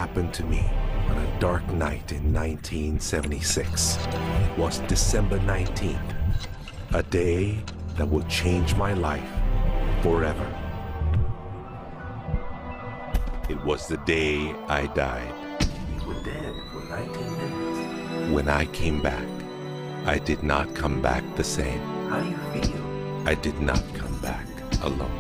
happened to me on a dark night in 1976. It was December 19th, a day that will change my life forever. It was the day I died. You were dead for 19 minutes. When I came back, I did not come back the same. How do you feel? I did not come back alone.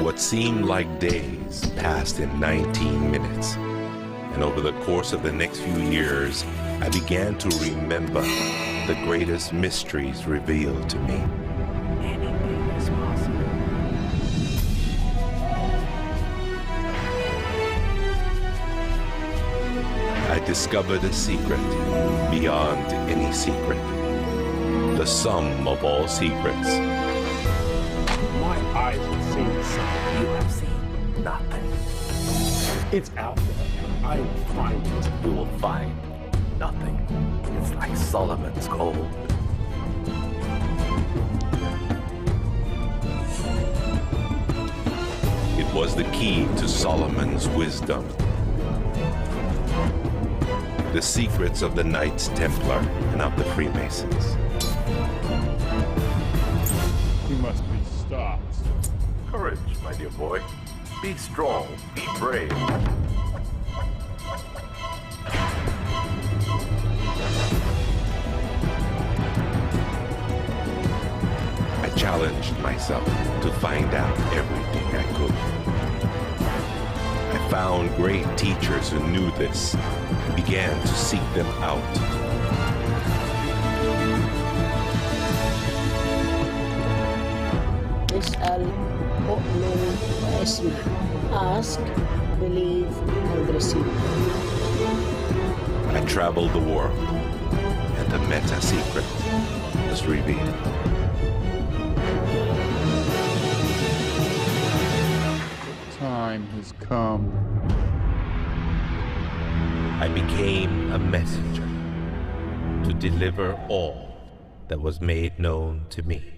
What seemed like days passed in 19 minutes. And over the course of the next few years, I began to remember the greatest mysteries revealed to me. Anything is possible. I discovered a secret beyond any secret. The sum of all secrets. My eyes have seen something. You have seen nothing. It's out there. I will find it. You will find nothing. It's like Solomon's gold. It was the key to Solomon's wisdom. The secrets of the Knights Templar and of the Freemasons. He must be stopped. Courage, my dear boy. Be strong, be brave. I challenged myself to find out everything I could. I found great teachers who knew this and began to seek them out. اسأل أؤمن واسمع. Ask, believe, and receive. I traveled the world, and the meta secret was revealed. Time has come. I became a messenger to deliver all that was made known to me.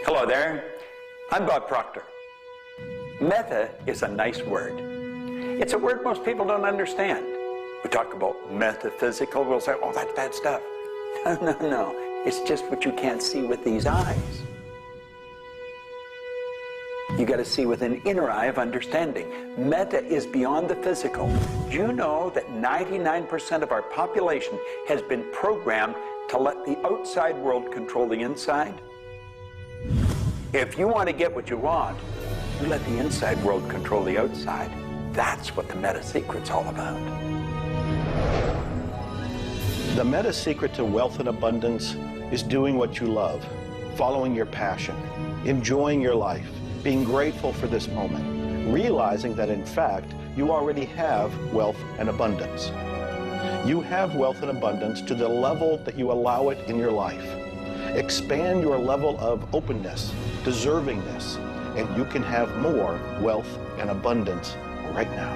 Hello there, I'm Bob Proctor. Meta is a nice word. It's a word most people don't understand. We talk about metaphysical, we'll say, oh, that's bad stuff. No, it's just what you can't see with these eyes. You got to see with an inner eye of understanding. Meta is beyond the physical. Do you know that 99% of our population has been programmed to let the outside world control the inside? If you want to get what you want, you let the inside world control the outside. That's what the meta secret's all about. The meta secret to wealth and abundance is doing what you love, following your passion, enjoying your life, being grateful for this moment, realizing that in fact, you already have wealth and abundance. You have wealth and abundance to the level that you allow it in your life. Expand your level of openness, deservingness, and you can have more wealth and abundance right now.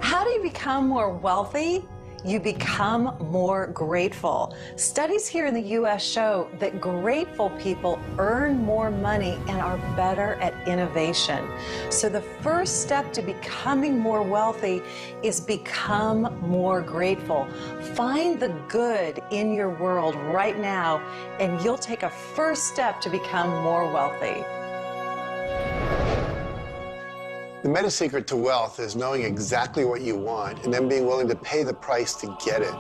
How do you become more wealthy? You become more grateful. Studies here in the U.S. show that grateful people earn more money and are better at innovation. So the first step to becoming more wealthy is become more grateful. Find the good in your world right now, and you'll take a first step to become more wealthy. The meta secret to wealth is knowing exactly what you want and then being willing to pay the price to get it.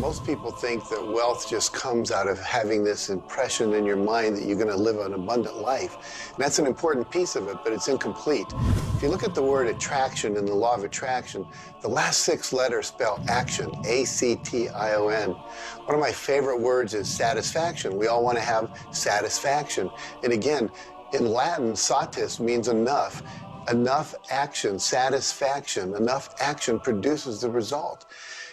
Most people think that wealth just comes out of having this impression in your mind that you're going to live an abundant life. And that's an important piece of it, but it's incomplete. If you look at the word attraction in the law of attraction, the last 6 letters spell action, A-C-T-I-O-N. One of my favorite words is satisfaction. We all want to have satisfaction. And again, in Latin, satis means enough. Enough action, satisfaction, enough action produces the result.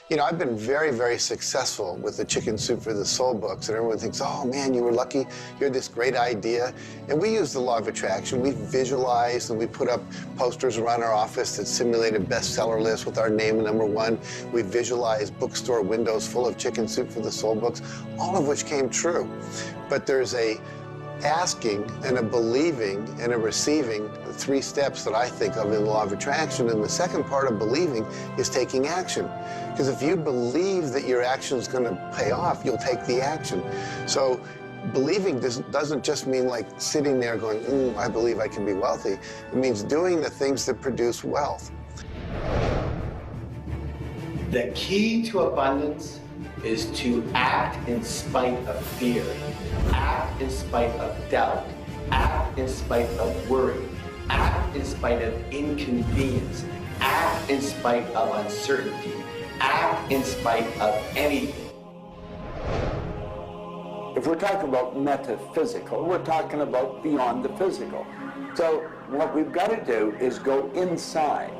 You know, I've been very, very successful with the Chicken Soup for the Soul books, and everyone thinks, oh man, you were lucky, you had this great idea. And we use the law of attraction. We visualize and we put up posters around our office that simulated bestseller lists with our name #1. We visualize bookstore windows full of Chicken Soup for the Soul books, all of which came true. But there's a asking and a believing and a receiving, the 3 steps that I think of in the law of attraction. And the second part of believing is taking action. Because if you believe that your action is going to pay off, you'll take the action. So believing doesn't just mean like sitting there going, I believe I can be wealthy. It means doing the things that produce wealth. The key to abundance is to act in spite of fear, act in spite of doubt, act in spite of worry, act in spite of inconvenience, act in spite of uncertainty, act in spite of anything. If we're talking about metaphysical, we're talking about beyond the physical. So what we've got to do is go inside.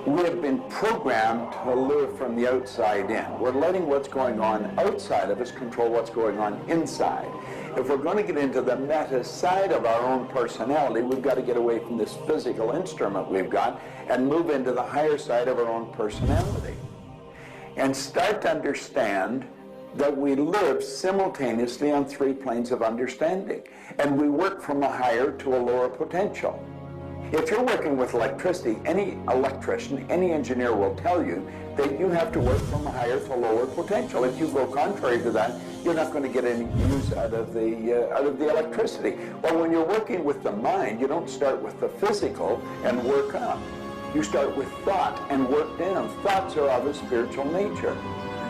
We have been programmed to live from the outside in. We're letting what's going on outside of us control what's going on inside. If we're going to get into the meta side of our own personality, we've got to get away from this physical instrument we've got and move into the higher side of our own personality. And start to understand that we live simultaneously on 3 planes of understanding. And we work from a higher to a lower potential. If you're working with electricity, any electrician, any engineer will tell you that you have to work from a higher to lower potential. If you go contrary to that, you're not going to get any use out of the electricity. Well, when you're working with the mind, you don't start with the physical and work up. You start with thought and work down. Thoughts are of a spiritual nature.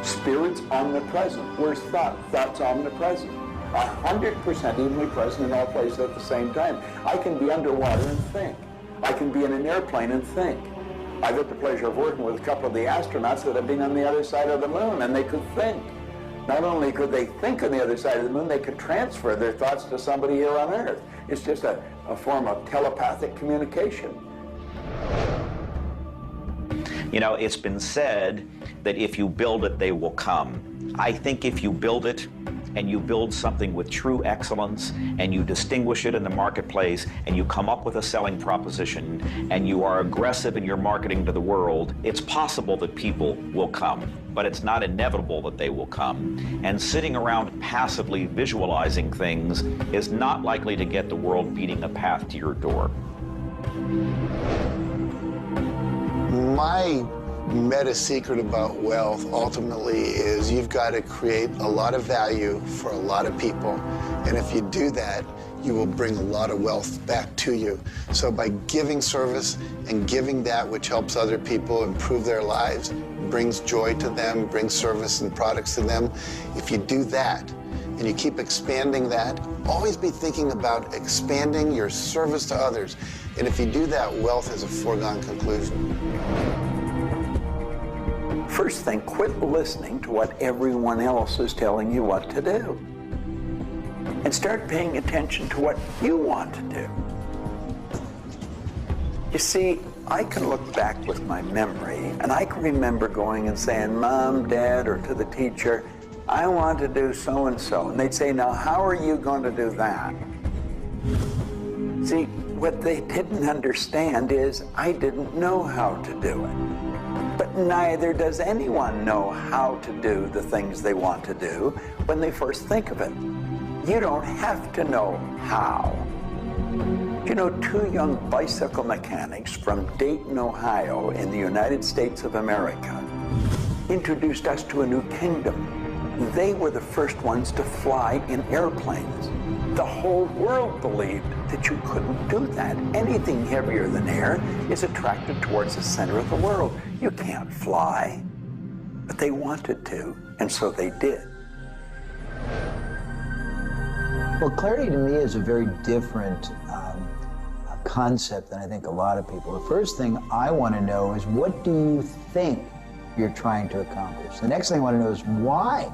Spirit's omnipresent. Where's thought? Thought's omnipresent. 100% evenly present in all places at the same time. I can be underwater and think. I can be in an airplane and think. I've had the pleasure of working with a couple of the astronauts that have been on the other side of the moon, and they could think. Not only could they think on the other side of the moon, they could transfer their thoughts to somebody here on Earth. It's just a form of telepathic communication. You know, it's been said that if you build it, they will come. I think if you build it, and you build something with true excellence, and you distinguish it in the marketplace, and you come up with a selling proposition, and you are aggressive in your marketing to the world, it's possible that people will come, but it's not inevitable that they will come. And sitting around passively visualizing things is not likely to get the world beating a path to your door. My meta secret about wealth ultimately is you've got to create a lot of value for a lot of people. And if you do that, you will bring a lot of wealth back to you. So by giving service and giving that which helps other people improve their lives, brings joy to them, brings service and products to them, if you do that and you keep expanding that, always be thinking about expanding your service to others. And if you do that, wealth is a foregone conclusion. First thing, quit listening to what everyone else is telling you what to do. And start paying attention to what you want to do. You see, I can look back with my memory, and I can remember going and saying, Mom, Dad, or to the teacher, I want to do so-and-so. And they'd say, now, how are you going to do that? See, what they didn't understand is I didn't know how to do it. But neither does anyone know how to do the things they want to do when they first think of it. You don't have to know how. You know, 2 young bicycle mechanics from Dayton, Ohio, in the United States of America, introduced us to a new kingdom. They were the first ones to fly in airplanes. The whole world believed that you couldn't do that. Anything heavier than air is attracted towards the center of the world. You can't fly. But they wanted to, and so they did. Well, clarity to me is a very different concept than I think a lot of people. The first thing I want to know is, what do you think you're trying to accomplish? The next thing I want to know is why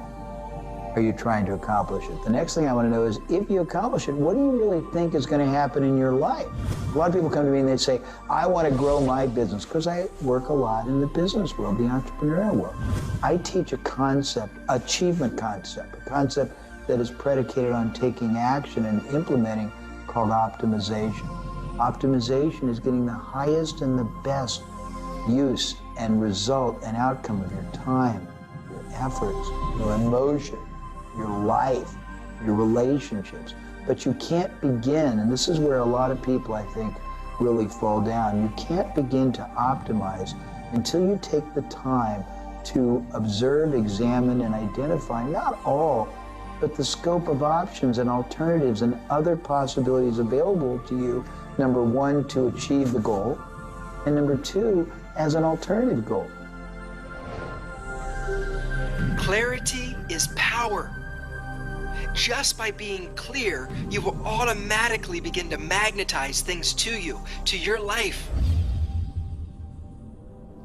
are you trying to accomplish it? The next thing I want to know is, if you accomplish it, what do you really think is going to happen in your life? A lot of people come to me and they say, I want to grow my business, because I work a lot in the business world, the entrepreneurial world. I teach a concept, achievement concept, a concept that is predicated on taking action and implementing, called optimization. Optimization is getting the highest and the best use and result and outcome of your time, your efforts, your emotion, your life, your relationships. But you can't begin, and this is where a lot of people, I think, really fall down. You can't begin to optimize until you take the time to observe, examine, and identify not all, but the scope of options and alternatives and other possibilities available to you, number one, to achieve the goal, and number two, as an alternative goal. Clarity is power. Just by being clear, you will automatically begin to magnetize things to you, to your life.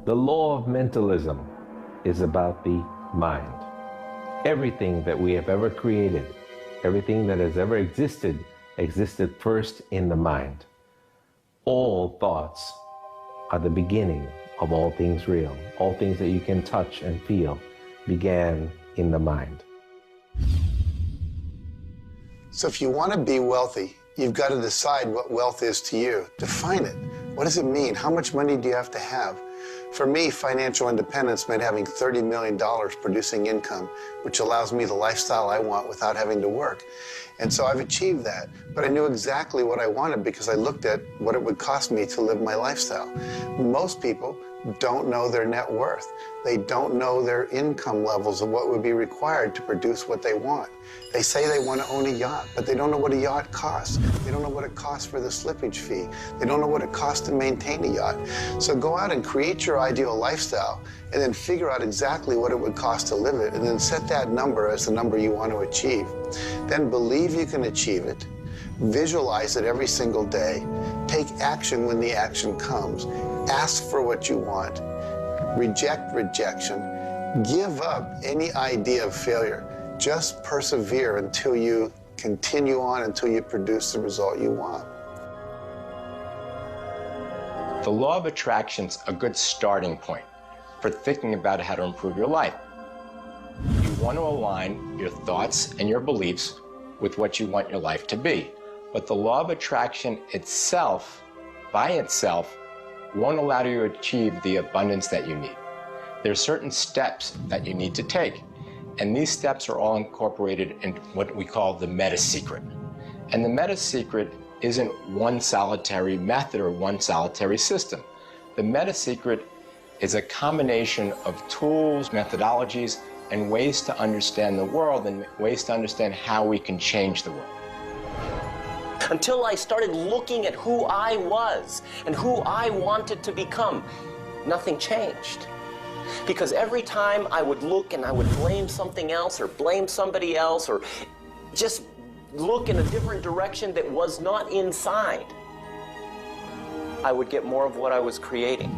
The law of mentalism is about the mind. Everything that we have ever created, everything that has ever existed first in the mind. All thoughts are the beginning of all things real. All things that you can touch and feel began in the mind. So if you want to be wealthy, you've got to decide what wealth is to you. Define it. What does it mean? How much money do you have to have? For me, financial independence meant having $30 million producing income, which allows me the lifestyle I want without having to work. And so I've achieved that. But I knew exactly what I wanted because I looked at what it would cost me to live my lifestyle. Most people don't know their net worth. They don't know their income levels of what would be required to produce what they want. They say they want to own a yacht, but they don't know what a yacht costs. They don't know what it costs for the slippage fee. They don't know what it costs to maintain a yacht. So go out and create your ideal lifestyle and then figure out exactly what it would cost to live it, and then set that number as the number you want to achieve. Then believe you can achieve it. Visualize it every single day. Take action when the action comes. Ask for what you want. Reject rejection. Give up any idea of failure. Just persevere until you continue on, until you produce the result you want. The law of attraction's a good starting point for thinking about how to improve your life. You want to align your thoughts and your beliefs with what you want your life to be. But the law of attraction itself, by itself, won't allow you to achieve the abundance that you need. There are certain steps that you need to take, and these steps are all incorporated in what we call the meta secret. And the meta secret isn't one solitary method or one solitary system. The meta secret is a combination of tools, methodologies, and ways to understand the world and ways to understand how we can change the world. Until I started looking at who I was and who I wanted to become, nothing changed. Because every time I would look and I would blame something else or blame somebody else or just look in a different direction that was not inside, I would get more of what I was creating.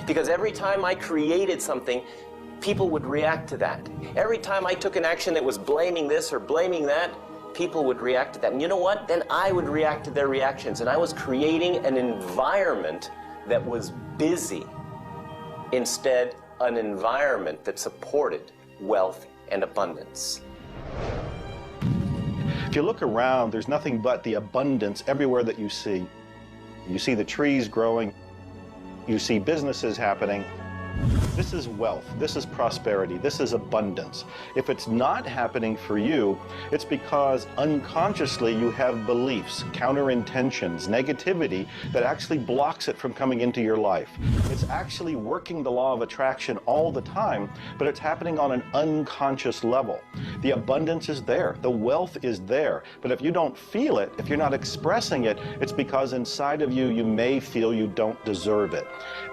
Because every time I created something, people would react to that. Every time I took an action that was blaming this or blaming that, people would react to that. And you know what? Then I would react to their reactions. And I was creating an environment that was busy. Instead, an environment that supported wealth and abundance. If you look around, there's nothing but the abundance everywhere that you see. You see the trees growing. You see businesses happening. This is wealth, this is prosperity, this is abundance. If it's not happening for you, it's because unconsciously you have beliefs, counter-intentions, negativity that actually blocks it from coming into your life. It's actually working the law of attraction all the time, but it's happening on an unconscious level. The abundance is there, the wealth is there, but if you don't feel it, if you're not expressing it, it's because inside of you, you may feel you don't deserve it.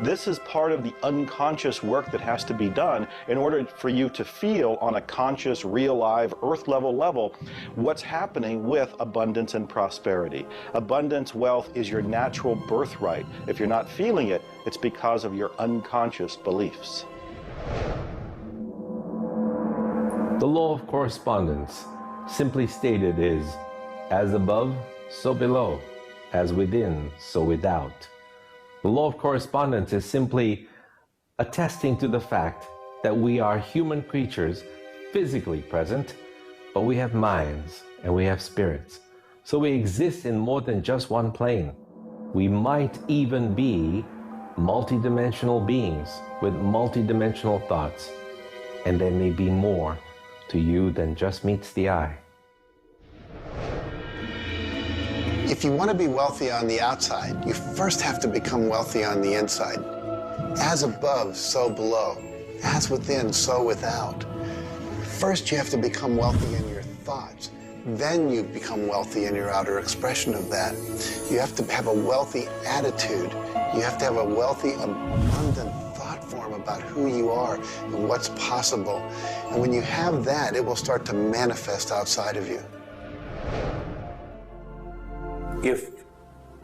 This is part of the unconscious work that has to be done in order for you to feel on a conscious, real, live, earth level what's happening with abundance and prosperity. Abundance, wealth is your natural birthright. If you're not feeling it, it's because of your unconscious beliefs. The law of correspondence, simply stated, is as above, so below, as within, so without. The law of correspondence is simply attesting to the fact that we are human creatures, physically present, but we have minds and we have spirits. So we exist in more than just one plane. We might even be multidimensional beings with multidimensional thoughts, and there may be more to you than just meets the eye. If you want to be wealthy on the outside, you first have to become wealthy on the inside. As above, so below. As within, so without. First, you have to become wealthy in your thoughts. Then you become wealthy in your outer expression of that. You have to have a wealthy attitude. You have to have a wealthy, abundant thought form about who you are and what's possible. And when you have that, it will start to manifest outside of you. If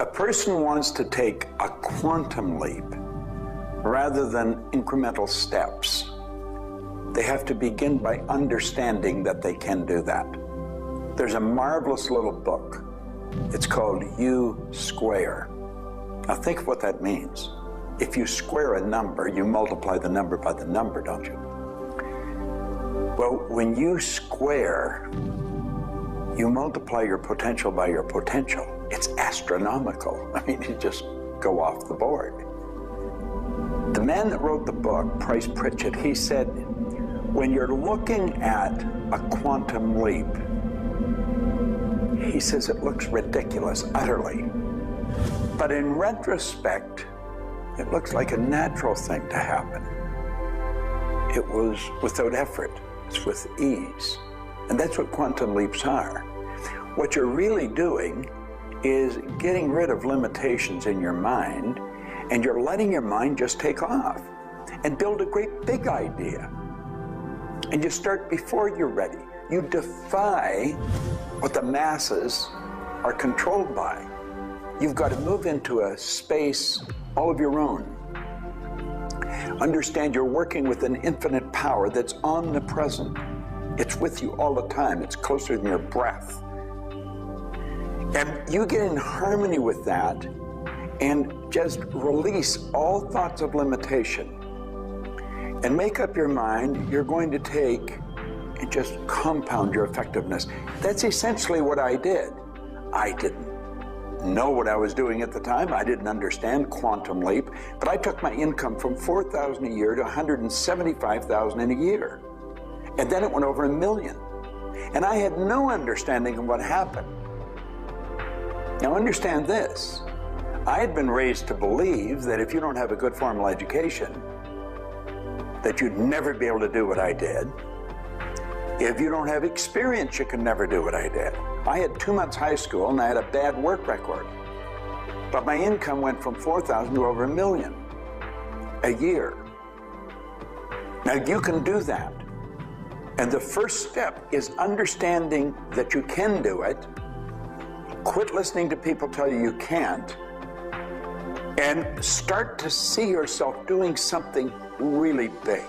a person wants to take a quantum leap rather than incremental steps, they have to begin by understanding that they can do that. There's a marvelous little book. It's called U Square. Now think of what that means. If you square a number, you multiply the number by the number, don't you? Well, when you square, you multiply your potential by your potential. It's astronomical. I mean, you just go off the board. The man that wrote the book, Price Pritchett, he said, when you're looking at a quantum leap, he says it looks ridiculous, utterly. But in retrospect, it looks like a natural thing to happen. It was without effort. It's with ease. And that's what quantum leaps are. What you're really doing is getting rid of limitations in your mind, and you're letting your mind just take off and build a great big idea. And you start before you're ready. You defy what the masses are controlled by. You've got to move into a space all of your own. Understand you're working with an infinite power that's omnipresent. It's with you all the time. It's closer than your breath. And you get in harmony with that and just release all thoughts of limitation and make up your mind you're going to take and just compound your effectiveness. That's essentially what I did. I didn't know what I was doing at the time. I didn't understand quantum leap, but I took my income from $4,000 a year to $175,000 in a year. And then it went over $1 million. And I had no understanding of what happened. Now understand this. I had been raised to believe that if you don't have a good formal education, that you'd never be able to do what I did. If you don't have experience, you can never do what I did. I had 2 months high school and I had a bad work record. But my income went from $4,000 to over $1 million a year. Now you can do that. And the first step is understanding that you can do it. Quit listening to people tell you you can't. And start to see yourself doing something really big.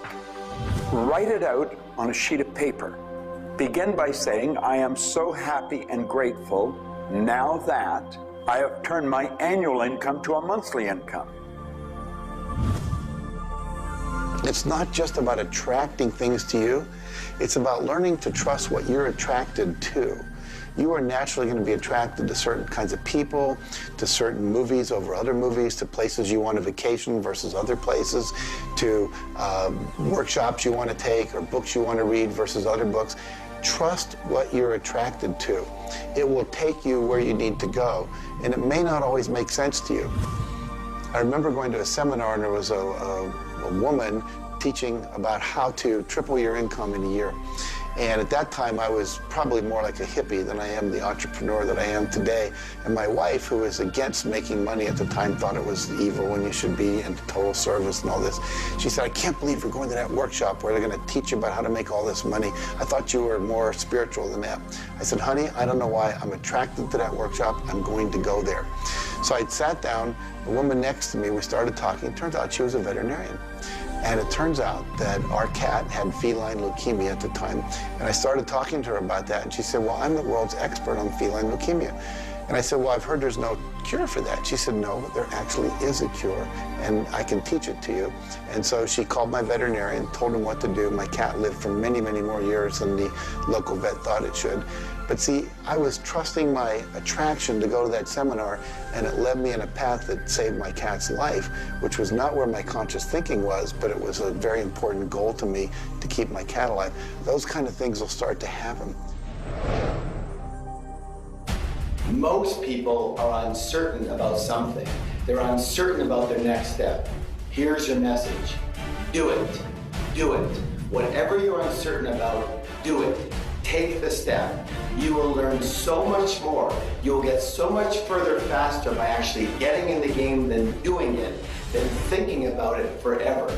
Write it out on a sheet of paper. Begin by saying, I am so happy and grateful now that I have turned my annual income to a monthly income. It's not just about attracting things to you. It's about learning to trust what you're attracted to. You are naturally going to be attracted to certain kinds of people, to certain movies over other movies, to places you want to vacation versus other places, to workshops you want to take or books you want to read versus other books. Trust what you're attracted to. It will take you where you need to go, and it may not always make sense to you. I remember going to a seminar, and there was a woman teaching about how to triple your income in a year. And at that time, I was probably more like a hippie than I am the entrepreneur that I am today. And my wife, who was against making money at the time, thought it was evil when you should be in total service and all this. She said, I can't believe you're going to that workshop where they're going to teach you about how to make all this money. I thought you were more spiritual than that. I said, honey, I don't know why. I'm attracted to that workshop. I'm going to go there. So I sat down, the woman next to me, we started talking. It turns out she was a veterinarian. And it turns out that our cat had feline leukemia at the time. And I started talking to her about that, and she said, well, I'm the world's expert on feline leukemia. And I said, well, I've heard there's no cure for that. She said, no, but there actually is a cure, and I can teach it to you. And so she called my veterinarian, told him what to do. My cat lived for many, many more years than the local vet thought it should. But see, I was trusting my attraction to go to that seminar, and it led me in a path that saved my cat's life, which was not where my conscious thinking was, but it was a very important goal to me to keep my cat alive. Those kind of things will start to happen. Most people are uncertain about something. They're uncertain about their next step. Here's your message. Do it. Do it. Whatever you're uncertain about, do it. Take the step. You will learn so much more. You'll get so much further faster by actually getting in the game than doing it, than thinking about it forever.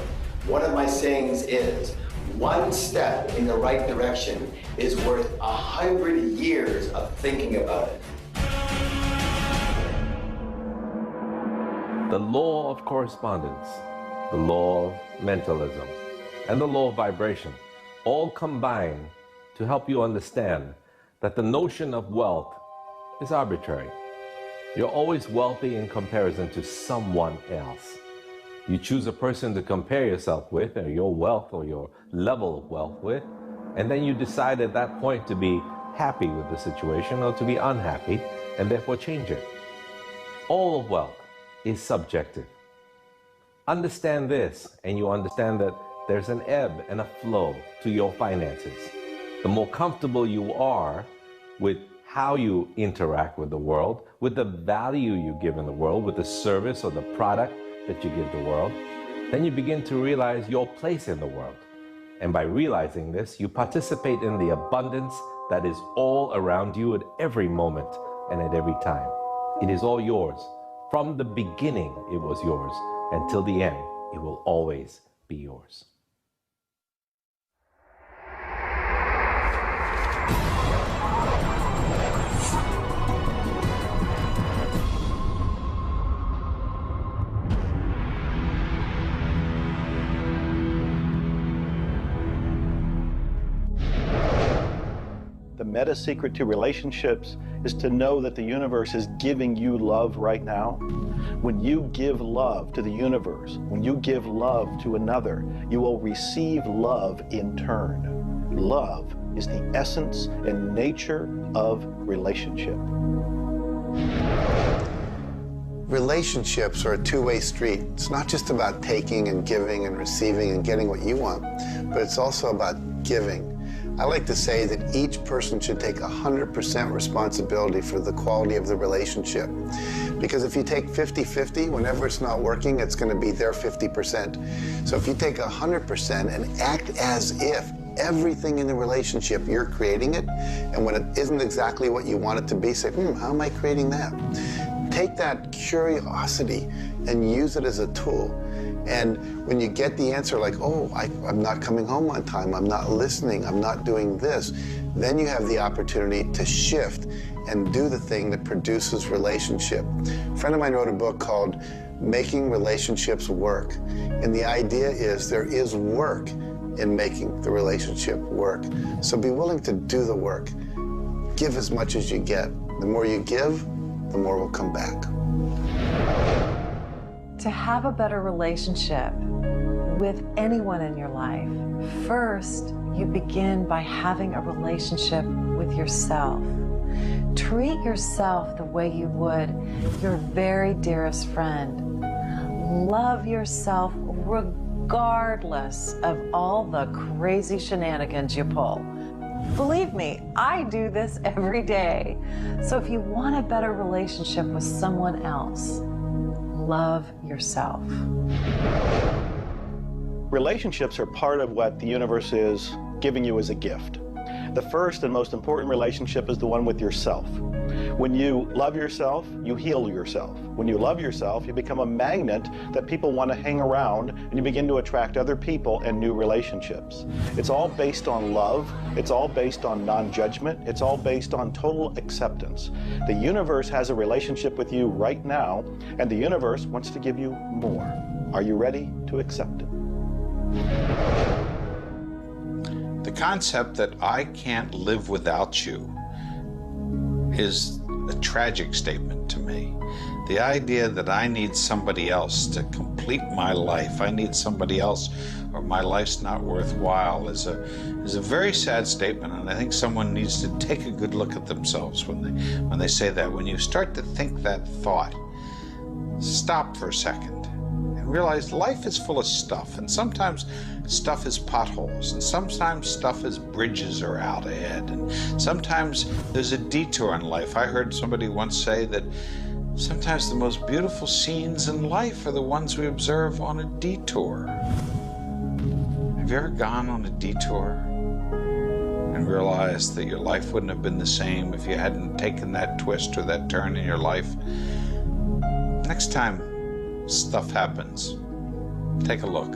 One of my sayings is, one step in the right direction is worth 100 years of thinking about it. The law of correspondence, the law of mentalism, and the law of vibration all combine to help you understand that the notion of wealth is arbitrary. You're always wealthy in comparison to someone else. You choose a person to compare yourself with, or your wealth or your level of wealth with, and then you decide at that point to be happy with the situation or to be unhappy, and therefore change it. All of wealth is subjective. Understand this, and you understand that there's an ebb and a flow to your finances. The more comfortable you are with how you interact with the world, with the value you give in the world, with the service or the product that you give the world, then you begin to realize your place in the world. And by realizing this, you participate in the abundance that is all around you at every moment and at every time. It is all yours. From the beginning, it was yours. Until the end, it will always be yours. The meta secret to relationships is to know that the universe is giving you love right now. When you give love to the universe, when you give love to another, you will receive love in turn. Love is the essence and nature of relationship. Relationships are a two-way street. It's not just about taking and giving and receiving and getting what you want, but it's also about giving. I like to say that each person should take 100% responsibility for the quality of the relationship. Because if you take 50-50, whenever it's not working, it's going to be their 50%. So if you take 100% and act as if everything in the relationship, you're creating it, and when it isn't exactly what you want it to be, say, how am I creating that? Take that curiosity and use it as a tool. And when you get the answer like, oh, I'm not coming home on time, I'm not listening, I'm not doing this, then you have the opportunity to shift and do the thing that produces relationship. A friend of mine wrote a book called Making Relationships Work. And the idea is there is work in making the relationship work. So be willing to do the work. Give as much as you get. The more you give, the more will come back. To have a better relationship with anyone in your life, first, you begin by having a relationship with yourself. Treat yourself the way you would your very dearest friend. Love yourself regardless of all the crazy shenanigans you pull. Believe me, I do this every day. So if you want a better relationship with someone else, love yourself. Relationships are part of what the universe is giving you as a gift. The first and most important relationship is the one with yourself. When you love yourself, you heal yourself. When you love yourself, you become a magnet that people want to hang around, and you begin to attract other people and new relationships. It's all based on love. It's all based on non-judgment. It's all based on total acceptance. The universe has a relationship with you right now, and the universe wants to give you more. Are you ready to accept it? The concept that I can't live without you is a tragic statement to me. The idea that I need somebody else to complete my life, I need somebody else or my life's not worthwhile is a very sad statement, and I think someone needs to take a good look at themselves when they say that. When you start to think that thought, stop for a second and realize life is full of stuff, and sometimes stuff is potholes, and sometimes stuff is bridges are out ahead, and sometimes there's a detour in life. I heard somebody once say that sometimes the most beautiful scenes in life are the ones we observe on a detour. Have you ever gone on a detour and realized that your life wouldn't have been the same if you hadn't taken that twist or that turn in your life? Next time stuff happens, take a look.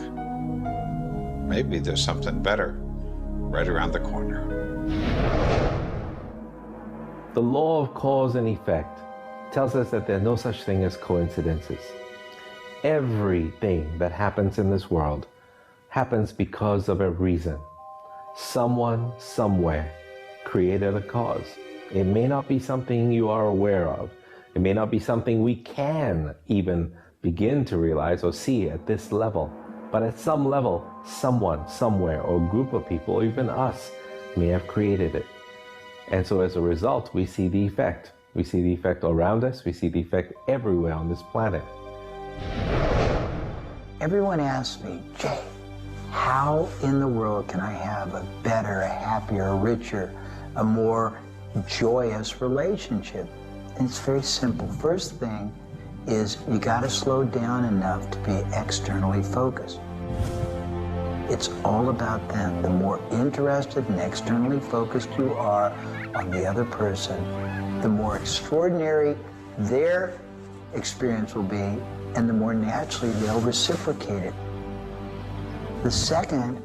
Maybe there's something better right around the corner. The law of cause and effect tells us that there's no such thing as coincidences. Everything that happens in this world happens because of a reason. Someone, somewhere, created a cause. It may not be something you are aware of. It may not be something we can even begin to realize or see at this level. But at some level, someone, somewhere, or a group of people, or even us, may have created it. And so as a result, we see the effect. We see the effect around us. We see the effect everywhere on this planet. Everyone asks me, Jay, how in the world can I have a better, a happier, a richer, a more joyous relationship? And it's very simple. First thing is you got to slow down enough to be externally focused. It's all about them. The more interested and externally focused you are on the other person, the more extraordinary their experience will be, and the more naturally they'll reciprocate it. The second,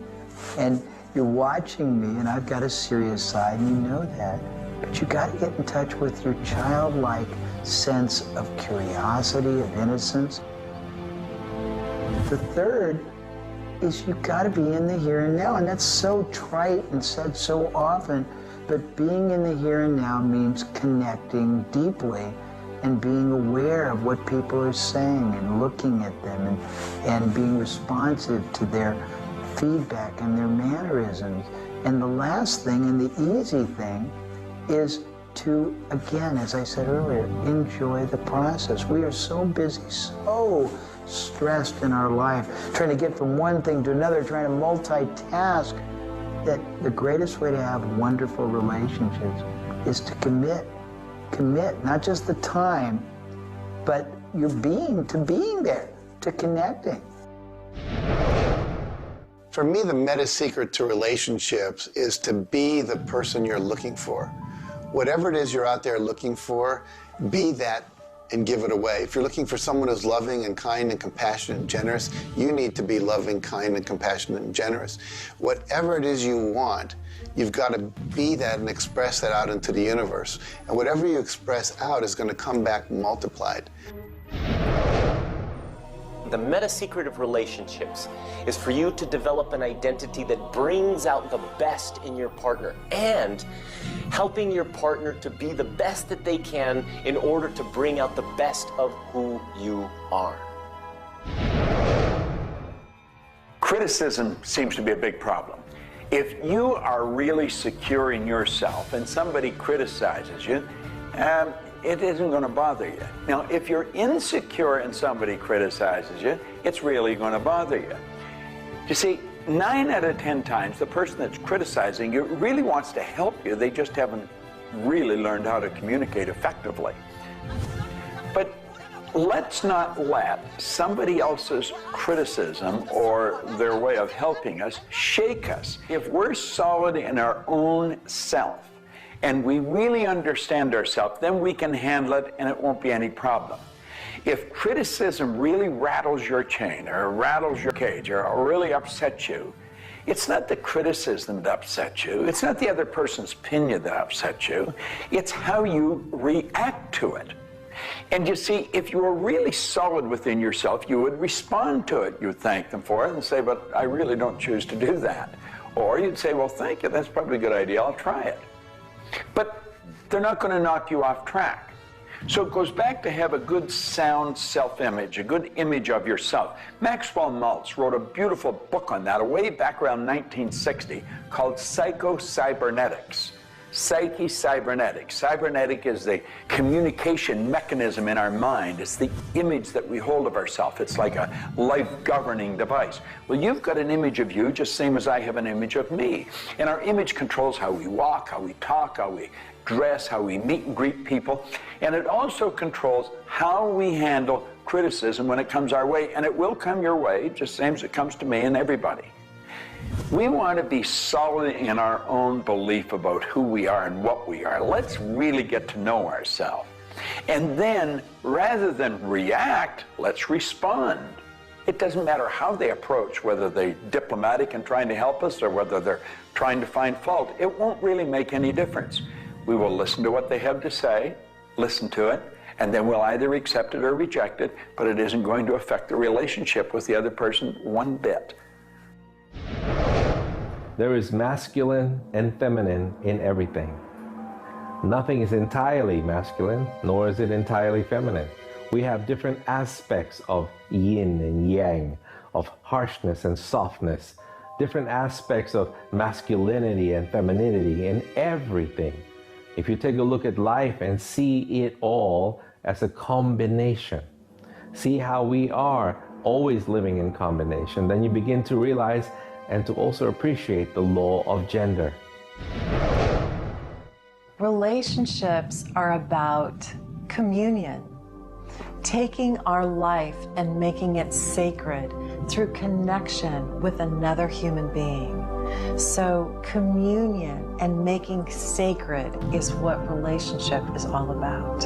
and you're watching me, and I've got a serious side, and you know that, but you got to get in touch with your childlike sense of curiosity, of innocence. The third is you got to be in the here and now, and that's so trite and said so often, but being in the here and now means connecting deeply and being aware of what people are saying and looking at them and being responsive to their feedback and their mannerisms. And the last thing, and the easy thing, is to, again, as I said earlier, enjoy the process. We are so busy, so stressed in our life, trying to get from one thing to another, trying to multitask, that the greatest way to have wonderful relationships is to commit. Commit, not just the time, but your being, to being there, to connecting. For me, the meta secret to relationships is to be the person you're looking for. Whatever it is you're out there looking for, be that and give it away. If you're looking for someone who's loving and kind and compassionate and generous, you need to be loving, kind, and compassionate and generous. Whatever it is you want, you've got to be that and express that out into the universe. And whatever you express out is going to come back multiplied. The meta secret of relationships is for you to develop an identity that brings out the best in your partner and helping your partner to be the best that they can in order to bring out the best of who you are. Criticism seems to be a big problem. If you are really secure in yourself and somebody criticizes you, it isn't going to bother you. Now, if you're insecure and somebody criticizes you, it's really going to bother you. You see, 9 out of 10 times, the person that's criticizing you really wants to help you. They just haven't really learned how to communicate effectively. But let's not let somebody else's criticism or their way of helping us shake us. If we're solid in our own self, and we really understand ourselves, then we can handle it and it won't be any problem. If criticism really rattles your chain or rattles your cage or really upsets you, it's not the criticism that upsets you. It's not the other person's opinion that upsets you. It's how you react to it. And you see, if you were really solid within yourself, you would respond to it. You would thank them for it and say, but I really don't choose to do that. Or you'd say, well, thank you, that's probably a good idea, I'll try it. But they're not going to knock you off track. So it goes back to have a good, sound self-image, a good image of yourself. Maxwell Maltz wrote a beautiful book on that way back around 1960 called Psycho-Cybernetics. Psyche-cybernetics. Cybernetic is the communication mechanism in our mind. It's the image that we hold of ourselves. It's like a life-governing device. Well, you've got an image of you just same as I have an image of me. And our image controls how we walk, how we talk, how we dress, how we meet and greet people. And it also controls how we handle criticism when it comes our way. And it will come your way, just same as it comes to me and everybody. We want to be solid in our own belief about who we are and what we are. Let's really get to know ourselves. And then, rather than react, let's respond. It doesn't matter how they approach, whether they're diplomatic and trying to help us or whether they're trying to find fault. It won't really make any difference. We will listen to what they have to say, listen to it, and then we'll either accept it or reject it, but it isn't going to affect the relationship with the other person one bit. There is masculine and feminine in everything. Nothing is entirely masculine, nor is it entirely feminine. We have different aspects of yin and yang, of harshness and softness, different aspects of masculinity and femininity in everything. If you take a look at life and see it all as a combination, see how we are always living in combination, then you begin to realize and to also appreciate the law of gender. Relationships are about communion, taking our life and making it sacred through connection with another human being. So communion and making sacred is what relationship is all about.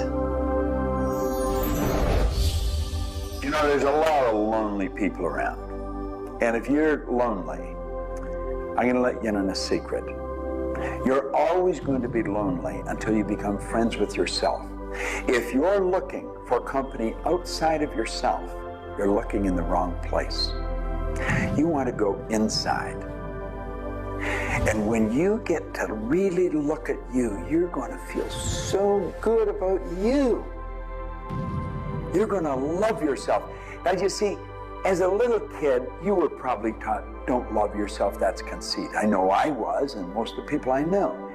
You know, there's a lot of lonely people around. And if you're lonely, I'm going to let you in on a secret. You're always going to be lonely until you become friends with yourself. If you're looking for company outside of yourself, you're looking in the wrong place. You want to go inside. And when you get to really look at you, you're going to feel so good about you. You're going to love yourself. Now, you see, as a little kid, you were probably taught, don't love yourself, that's conceit. I know I was, and most of the people I know.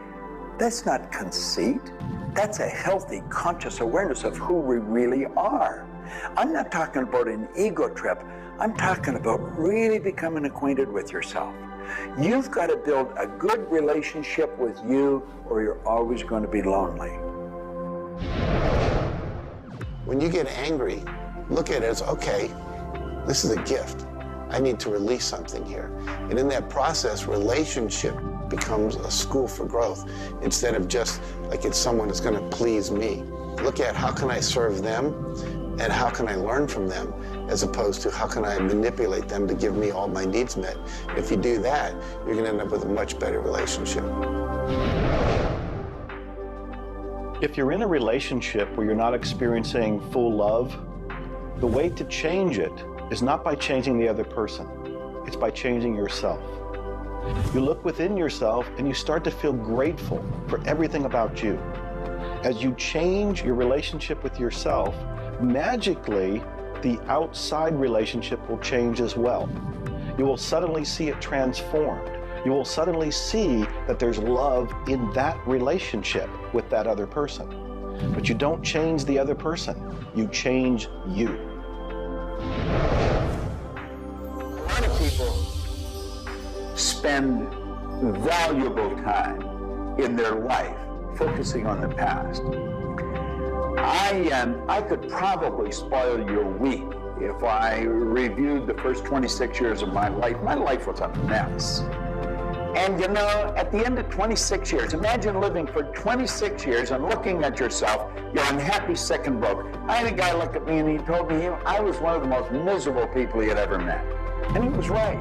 That's not conceit. That's a healthy, conscious awareness of who we really are. I'm not talking about an ego trip. I'm talking about really becoming acquainted with yourself. You've got to build a good relationship with you, or you're always going to be lonely. When you get angry, look at it as, okay, this is a gift. I need to release something here. And in that process, relationship becomes a school for growth instead of just like it's someone that's going to please me. Look at how can I serve them and how can I learn from them, as opposed to how can I manipulate them to give me all my needs met. If you do that, you're going to end up with a much better relationship. If you're in a relationship where you're not experiencing full love, the way to change it is not by changing the other person. It's by changing yourself. You look within yourself and you start to feel grateful for everything about you. As you change your relationship with yourself, magically, the outside relationship will change as well. You will suddenly see it transformed. You will suddenly see that there's love in that relationship with that other person. But you don't change the other person, you change you. A lot of people spend valuable time in their life focusing on the past. I could probably spoil your week if I reviewed the first 26 years of my life. My life was a mess. And you know, at the end of 26 years, imagine living for 26 years and looking at yourself, you're unhappy, sick, and broke. I had a guy look at me and he told me I was one of the most miserable people he had ever met. And he was right.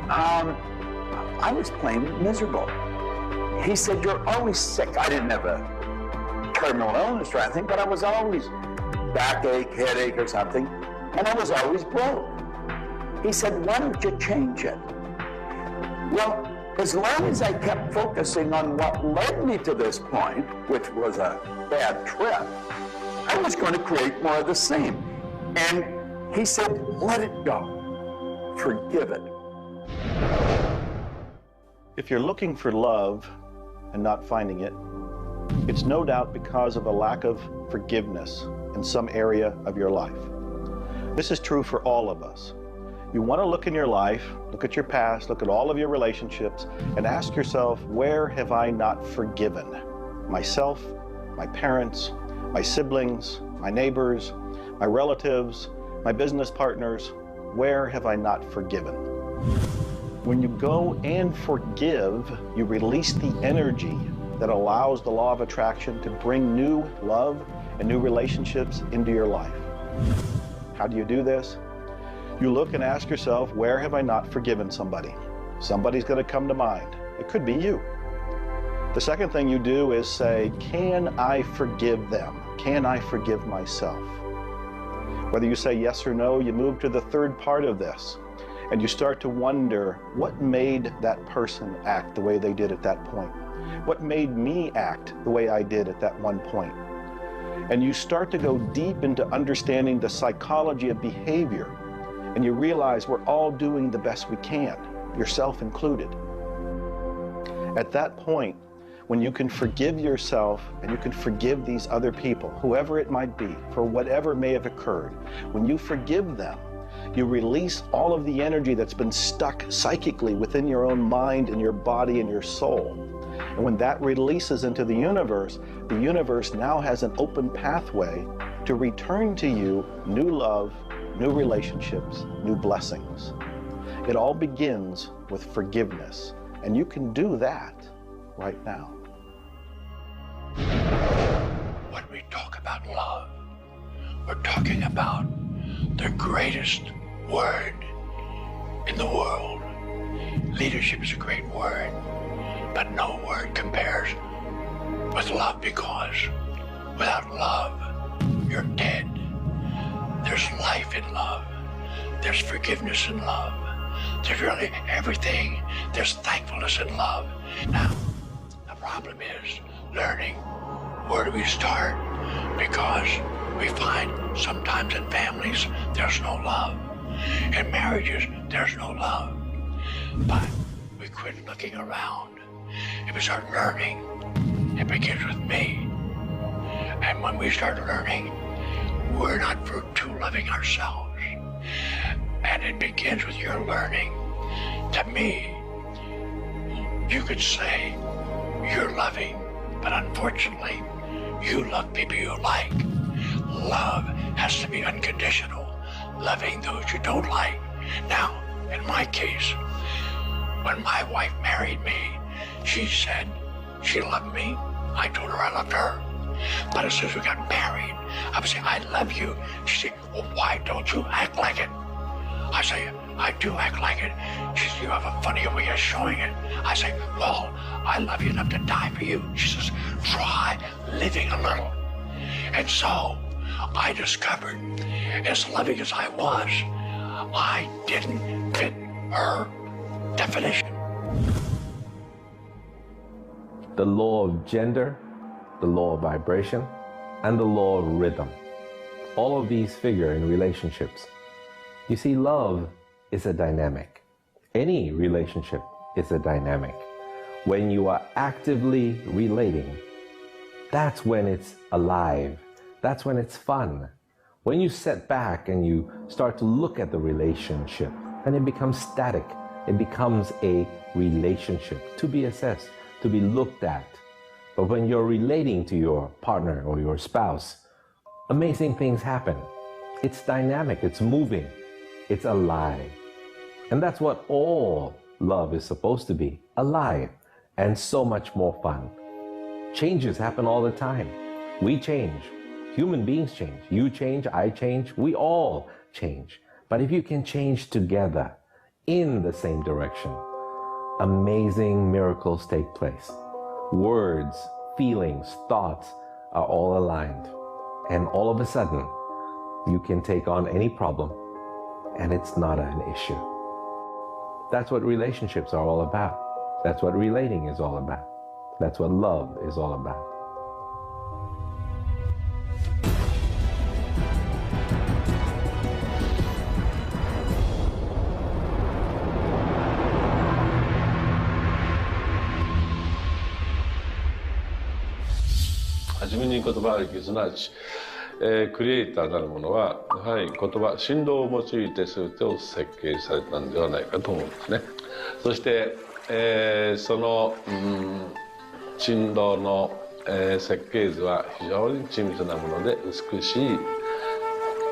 I was plain miserable. He said, you're always sick. I didn't have a terminal illness or anything, but I was always backache, headache or something, and I was always broke. He said, why don't you change it? Well, as long as I kept focusing on what led me to this point, which was a bad trip, I was going to create more of the same. And he said, let it go. Forgive it. If you're looking for love and not finding it, it's no doubt because of a lack of forgiveness in some area of your life. This is true for all of us. You want to look in your life, look at your past, look at all of your relationships, and ask yourself, where have I not forgiven? Myself, my parents, my siblings, my neighbors, my relatives, my business partners, where have I not forgiven? When you go and forgive, you release the energy that allows the law of attraction to bring new love and new relationships into your life. How do you do this? You look and ask yourself, where have I not forgiven somebody? Somebody's going to come to mind. It could be you. The second thing you do is say, can I forgive them? Can I forgive myself? Whether you say yes or no, you move to the third part of this, and you start to wonder, what made that person act the way they did at that point? What made me act the way I did at that one point? And you start to go deep into understanding the psychology of behavior, and you realize we're all doing the best we can, yourself included. At that point, when you can forgive yourself and you can forgive these other people, whoever it might be, for whatever may have occurred, when you forgive them, you release all of the energy that's been stuck psychically within your own mind and your body and your soul. And when that releases into the universe now has an open pathway to return to you new love, new relationships, new blessings. It all begins with forgiveness, and you can do that right now. When we talk about love, we're talking about the greatest word in the world. Leadership is a great word, but no word compares with love, because without love, you're dead. There's life in love. There's forgiveness in love. There's really everything. There's thankfulness in love. Now, the problem is learning where do we start, because we find sometimes in families there's no love. In marriages, there's no love. But we quit looking around and we start learning. It begins with me. And when we start learning, we're not too loving ourselves. And it begins with your learning. To me, you could say you're loving, but unfortunately, you love people you like. Love has to be unconditional, loving those you don't like. Now, in my case, when my wife married me, she said she loved me. I told her I loved her. But as soon as we got married, I would say, I love you. She said, well, why don't you act like it? I say, I do act like it. She says, you have a funny way of showing it. I say, well, I love you enough to die for you. She says, try living a little. And so I discovered, as loving as I was, I didn't fit her definition. The law of gender, the law of vibration, and the law of rhythm. All of these figure in relationships. You see, love is a dynamic. Any relationship is a dynamic. When you are actively relating, that's when it's alive. That's when it's fun. When you sit back and you start to look at the relationship, then it becomes static. It becomes a relationship to be assessed, to be looked at. But when you're relating to your partner or your spouse, amazing things happen. It's dynamic, it's moving, it's alive. And that's what all love is supposed to be, alive, and so much more fun. Changes happen all the time. We change. Human beings change. You change, I change, we all change. But if you can change together in the same direction, amazing miracles take place. Words, feelings, thoughts are all aligned. And all of a sudden, you can take on any problem and it's not an issue. That's what relationships are all about. That's what relating is all about. That's what love is all about.はじめに言葉ありき、すなわち、クリエイターなるものはやはり言葉、振動を用いて全てを設計されたんではないかと思うんですね。そして、その、振動の、設計図は非常に緻密なもので美しい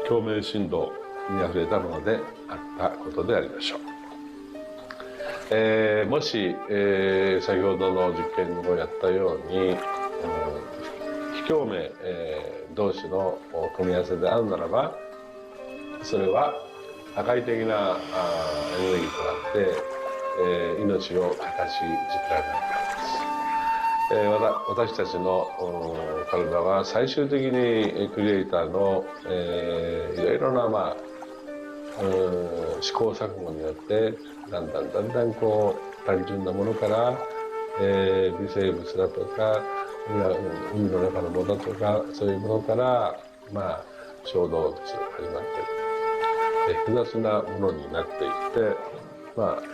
共鳴振動にあふれたものであったことでありましょう。もし、先ほどの実験をやったように、非共鳴、同士の組み合わせであるならば、それは破壊的なエネルギーとなって、命を形作られるからです。私たちの体は最終的にクリエイターの、いろいろな、試行錯誤によってだんだんこう単純なものから、微生物だとか海の中のものとかそういうものから、小動物始まって複雑なものになっていって、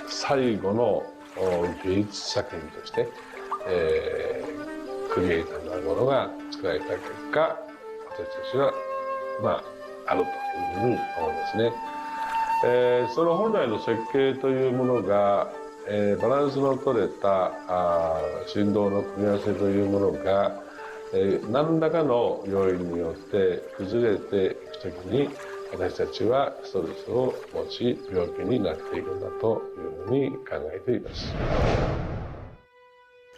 最後の芸術作品として、クリエイターなるものが作られた結果、私たちはあるというふうに思うんですね。その本来の設計というものが、バランスの取れた振動の組み合わせというものが、何らかの要因によって崩れていくときに私たちはストレスを持ち病気になっていくんだというふうに考えています。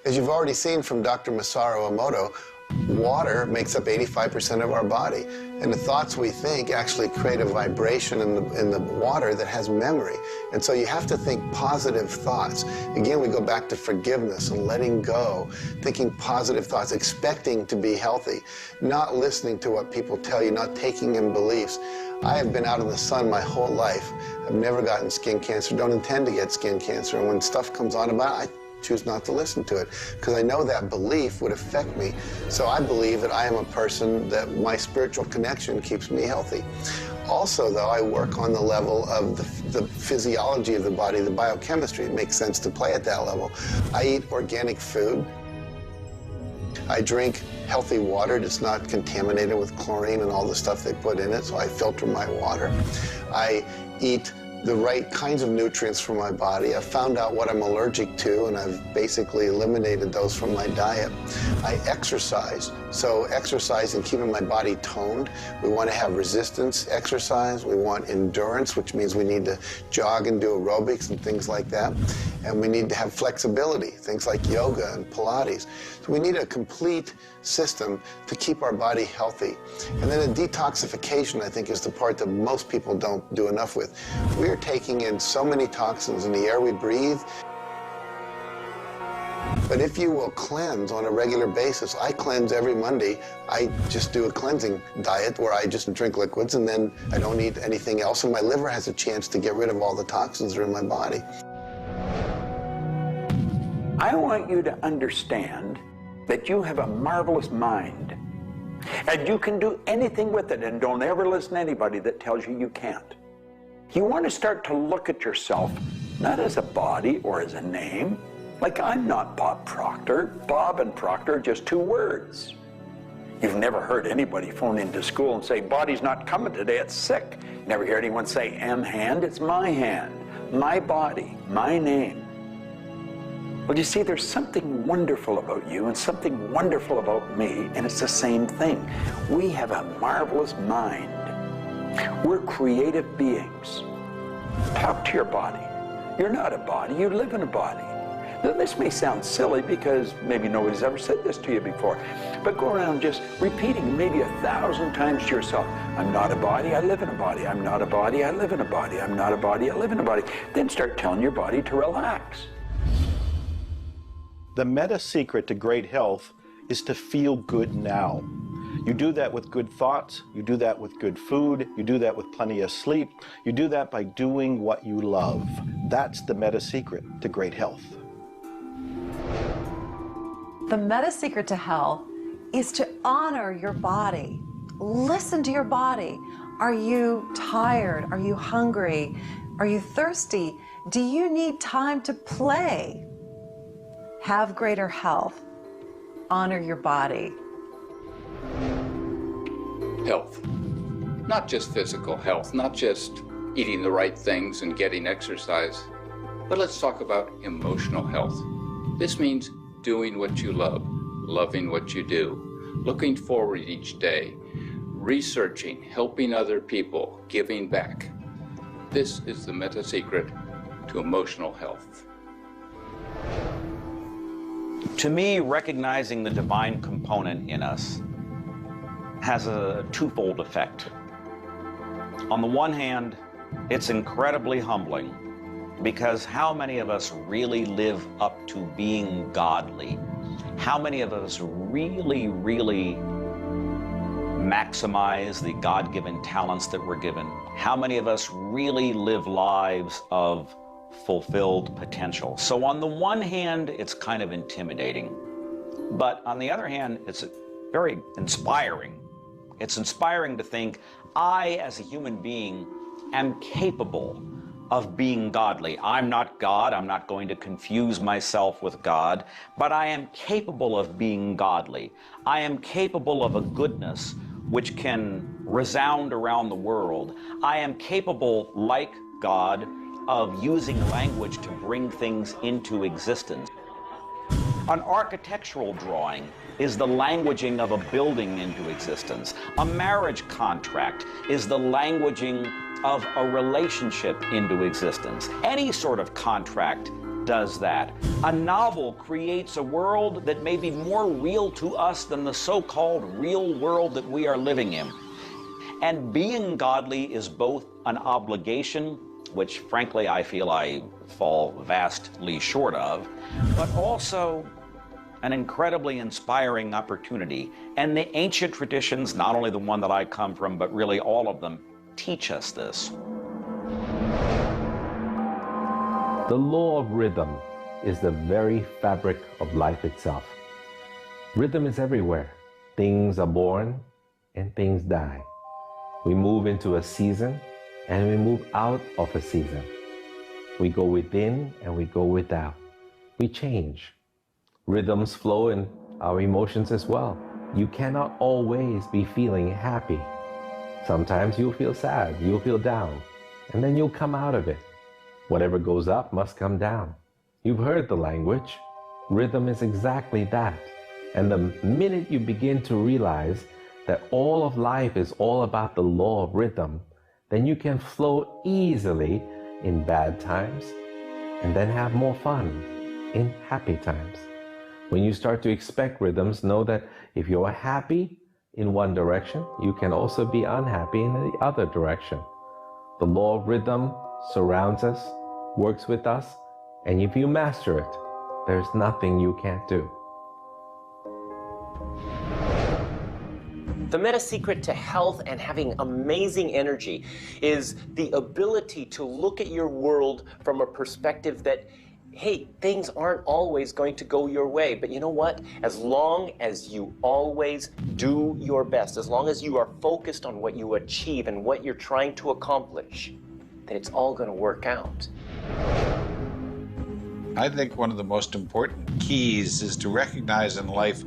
As you've already seen from Dr. Masaru Emoto, water makes up 85% of our body, and the thoughts we think actually create a vibration in the water that has memory. And so you have to think positive thoughts. Again, we go back to forgiveness and letting go, thinking positive thoughts, expecting to be healthy, not listening to what people tell you, not taking in beliefs. I have been out in the sun my whole life. I've never gotten skin cancer, don't intend to get skin cancer, and when stuff comes on about it, I choose not to listen to it because I know that belief would affect me. So I believe that I am a person that my spiritual connection keeps me healthy. Also, though, I work on the level of the physiology of the body, the biochemistry. It makes sense to play at that level. I eat organic food. I drink healthy water that's not contaminated with chlorine and all the stuff they put in it, so I filter my water. I eat the right kinds of nutrients for my body. I've found out what I'm allergic to, and I've basically eliminated those from my diet. I exercise, so exercise and keeping my body toned. We want to have resistance exercise. We want endurance, which means we need to jog and do aerobics and things like that. And we need to have flexibility, things like yoga and Pilates. So we need a complete system to keep our body healthy. And then a detoxification, I think, is the part that most people don't do enough with. We are taking in so many toxins in the air we breathe. But if you will cleanse on a regular basis, I cleanse every Monday. I just do a cleansing diet where I just drink liquids and then I don't eat anything else, and my liver has a chance to get rid of all the toxins that are in my body. I want you to understand that you have a marvelous mind and you can do anything with it, and don't ever listen to anybody that tells you you can't. You want to start to look at yourself not as a body or as a name. Like, I'm not Bob Proctor. Bob and Proctor are just two words. You've never heard anybody phone into school and say, body's not coming today, it's sick. Never hear anyone say, hand, it's my hand, my body, my name. Well, you see, there's something wonderful about you and something wonderful about me, and it's the same thing. We have a marvelous mind. We're creative beings. Talk to your body. You're not a body, you live in a body. Now, this may sound silly because maybe nobody's ever said this to you before, but go around just repeating maybe 1,000 times to yourself, I'm not a body, I live in a body. I'm not a body, I live in a body. I'm not a body, I live in a body. Then start telling your body to relax. The meta secret to great health is to feel good now. You do that with good thoughts, you do that with good food, you do that with plenty of sleep, you do that by doing what you love. That's the meta secret to great health. The meta secret to health is to honor your body. Listen to your body. Are you tired? Are you hungry? Are you thirsty? Do you need time to play? Have greater health. Honor your body. Health. Not just physical health, not just eating the right things and getting exercise, but let's talk about emotional health. This means doing what you love, loving what you do, looking forward each day, researching, helping other people, giving back. This is the meta secret to emotional health. To me, recognizing the divine component in us has a twofold effect. On the one hand, it's incredibly humbling, because how many of us really live up to being godly? How many of us really maximize the God-given talents that we're given? How many of us really live lives of fulfilled potential? So on the one hand, it's kind of intimidating, but on the other hand, it's very inspiring. It's inspiring to think, I, as a human being, am capable of being godly. I'm not God. I'm not going to confuse myself with God, but I am capable of being godly. I am capable of a goodness which can resound around the world. I am capable, like God, of using language to bring things into existence. An architectural drawing is the languaging of a building into existence. A marriage contract is the languaging of a relationship into existence. Any sort of contract does that. A novel creates a world that may be more real to us than the so-called real world that we are living in. And being godly is both an obligation, which frankly I feel I fall vastly short of, but also an incredibly inspiring opportunity. And the ancient traditions, not only the one that I come from, but really all of them, teach us this. The law of rhythm is the very fabric of life itself. Rhythm is everywhere. Things are born and things die. We move into a season and we move out of a season. We go within and we go without. We change. Rhythms flow in our emotions as well. You cannot always be feeling happy. Sometimes you'll feel sad, you'll feel down, and then you'll come out of it. Whatever goes up must come down. You've heard the language. Rhythm is exactly that. And the minute you begin to realize that all of life is all about the law of rhythm, then you can flow easily in bad times and then have more fun in happy times. When you start to expect rhythms, know that if you're happy in one direction, you can also be unhappy in the other direction. The law of rhythm surrounds us, works with us, and if you master it, there's nothing you can't do. The meta secret to health and having amazing energy is the ability to look at your world from a perspective that, hey, things aren't always going to go your way, but you know what? As long as you always do your best, as long as you are focused on what you achieve and what you're trying to accomplish, then it's all going to work out. I think one of the most important keys is to recognize in life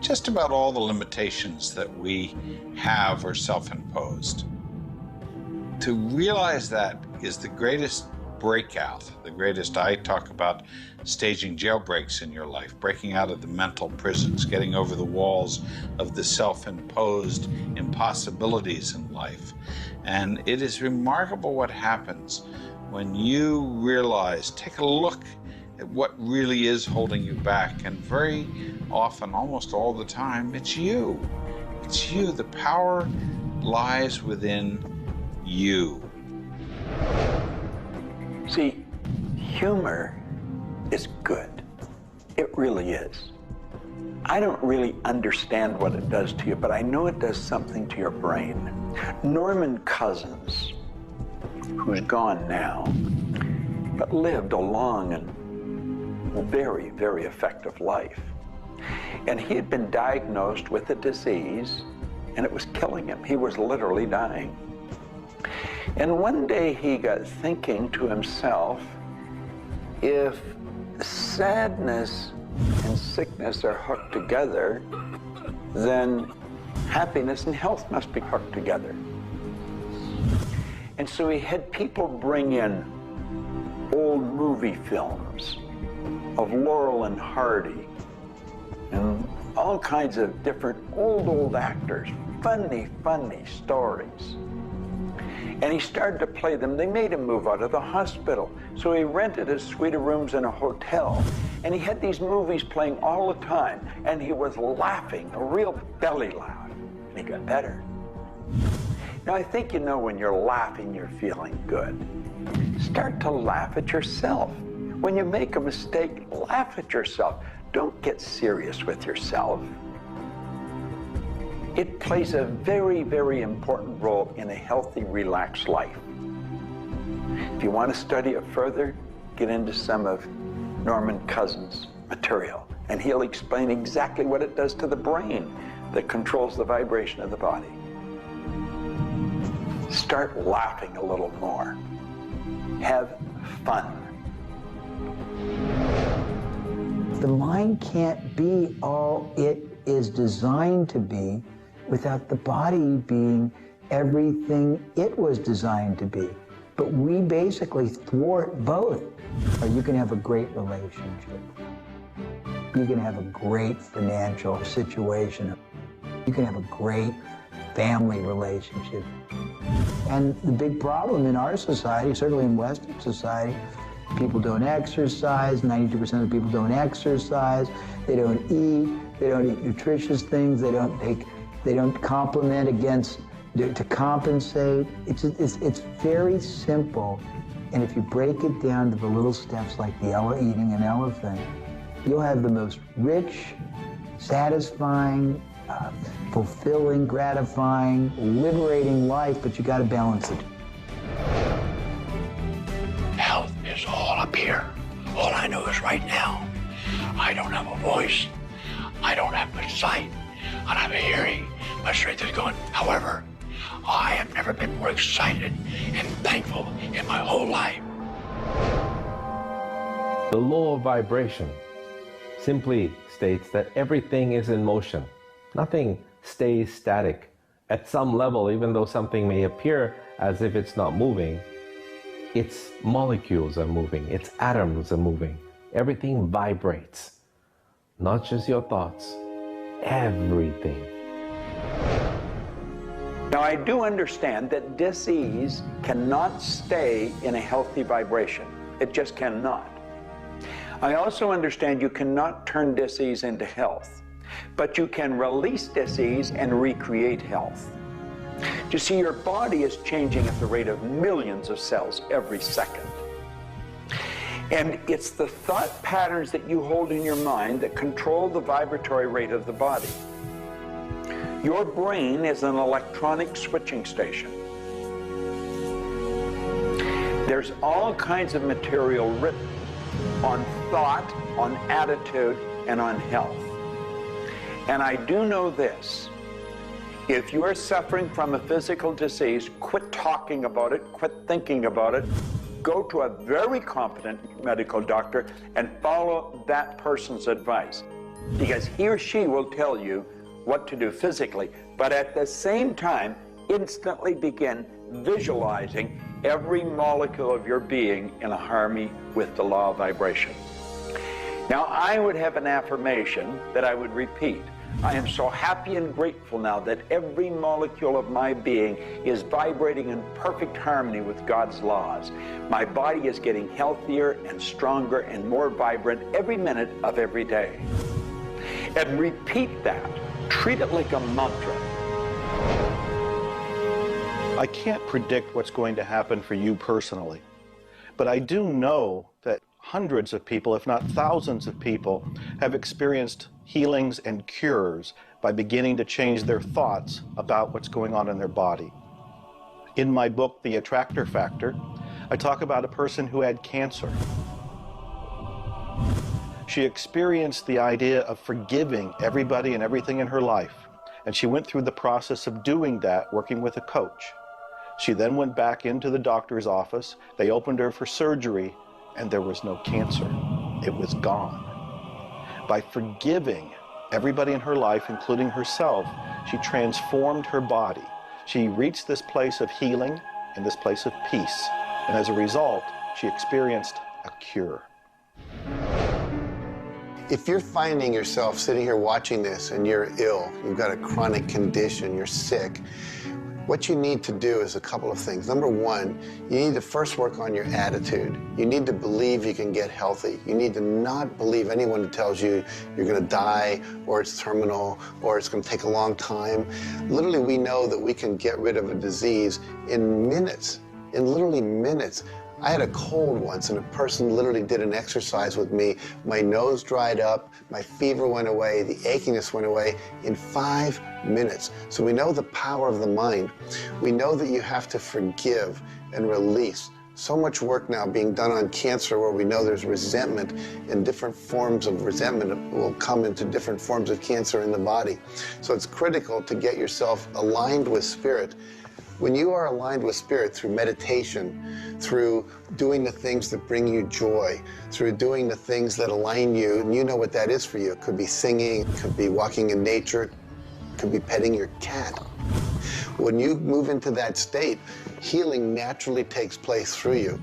just about all the limitations that we have are self-imposed. To realize that is the greatest breakout, the greatest. I talk about staging jailbreaks in your life, breaking out of the mental prisons, getting over the walls of the self-imposed impossibilities in life. And it is remarkable what happens when you realize, take a look at what really is holding you back. And very often, almost all the time, it's you. It's you. The power lies within you. See, humor is good. It really is. I don't really understand what it does to you, but I know it does something to your brain. Norman Cousins, who's gone now, but lived a long and very, very effective life. And he had been diagnosed with a disease, and it was killing him. He was literally dying. And one day he got thinking to himself, if sadness and sickness are hooked together, then happiness and health must be hooked together. And so he had people bring in old movie films of Laurel and Hardy and all kinds of different old actors, funny stories. And he started to play them. They made him move out of the hospital. So he rented a suite of rooms in a hotel. And he had these movies playing all the time. And he was laughing, a real belly laugh. And he got better. Now, I think you know when you're laughing, you're feeling good. Start to laugh at yourself. When you make a mistake, laugh at yourself. Don't get serious with yourself. It plays a very, very important role in a healthy, relaxed life. If you want to study it further, get into some of Norman Cousins' material, and he'll explain exactly what it does to the brain that controls the vibration of the body. Start laughing a little more. Have fun. The mind can't be all it is designed to be without the body being everything it was designed to be. But we basically thwart both. Or you can have a great relationship. You can have a great financial situation. You can have a great family relationship. And the big problem in our society, certainly in Western society, people don't exercise, 92% of the people don't exercise, they don't eat nutritious things, they don't complement to compensate. It's very simple. And if you break it down to the little steps like eating an elephant, you'll have the most rich, satisfying, fulfilling, gratifying, liberating life, but you got to balance it. Health is all up here. All I know is right now, I don't have a voice, I don't have much sight, I don't have a hearing. My strength is gone. However, I have never been more excited and thankful in my whole life. The law of vibration simply states that everything is in motion. Nothing stays static. At some level, even though something may appear as if it's not moving, its molecules are moving, its atoms are moving. Everything vibrates. Not just your thoughts, everything. Now, I do understand that disease cannot stay in a healthy vibration. It just cannot. I also understand you cannot turn disease into health, but you can release disease and recreate health. You see, your body is changing at the rate of millions of cells every second. And it's the thought patterns that you hold in your mind that control the vibratory rate of the body. Your brain is an electronic switching station. There's all kinds of material written on thought, on attitude, and on health. And I do know this. If you are suffering from a physical disease, quit talking about it, quit thinking about it. Go to a very competent medical doctor and follow that person's advice, because he or she will tell you what to do physically, but at the same time, instantly begin visualizing every molecule of your being in a harmony with the law of vibration. Now, I would have an affirmation that I would repeat. I am so happy and grateful now that every molecule of my being is vibrating in perfect harmony with God's laws. My body is getting healthier and stronger and more vibrant every minute of every day. And repeat that. Treat it like a mantra. I can't predict what's going to happen for you personally, but I do know that hundreds of people, if not thousands of people, have experienced healings and cures by beginning to change their thoughts about what's going on in their body. In my book, The Attractor Factor, I talk about a person who had cancer. She experienced the idea of forgiving everybody and everything in her life, and she went through the process of doing that, working with a coach. She then went back into the doctor's office. They opened her for surgery, and there was no cancer. It was gone. By forgiving everybody in her life, including herself, she transformed her body. She reached this place of healing and this place of peace. And as a result, she experienced a cure. If you're finding yourself sitting here watching this and you're ill, you've got a chronic condition, you're sick, what you need to do is a couple of things. Number one, you need to first work on your attitude. You need to believe you can get healthy. You need to not believe anyone who tells you you're going to die, or it's terminal, or it's going to take a long time. Literally, we know that we can get rid of a disease in minutes, in literally minutes. I had a cold once, and a person literally did an exercise with me. My nose dried up, my fever went away, the achiness went away in 5 minutes. So we know the power of the mind. We know that you have to forgive and release. So much work now being done on cancer where we know there's resentment, and different forms of resentment will come into different forms of cancer in the body. So it's critical to get yourself aligned with spirit. When you are aligned with spirit through meditation, through doing the things that bring you joy, through doing the things that align you, and you know what that is for you. It could be singing, it could be walking in nature, it could be petting your cat. When you move into that state, healing naturally takes place through you.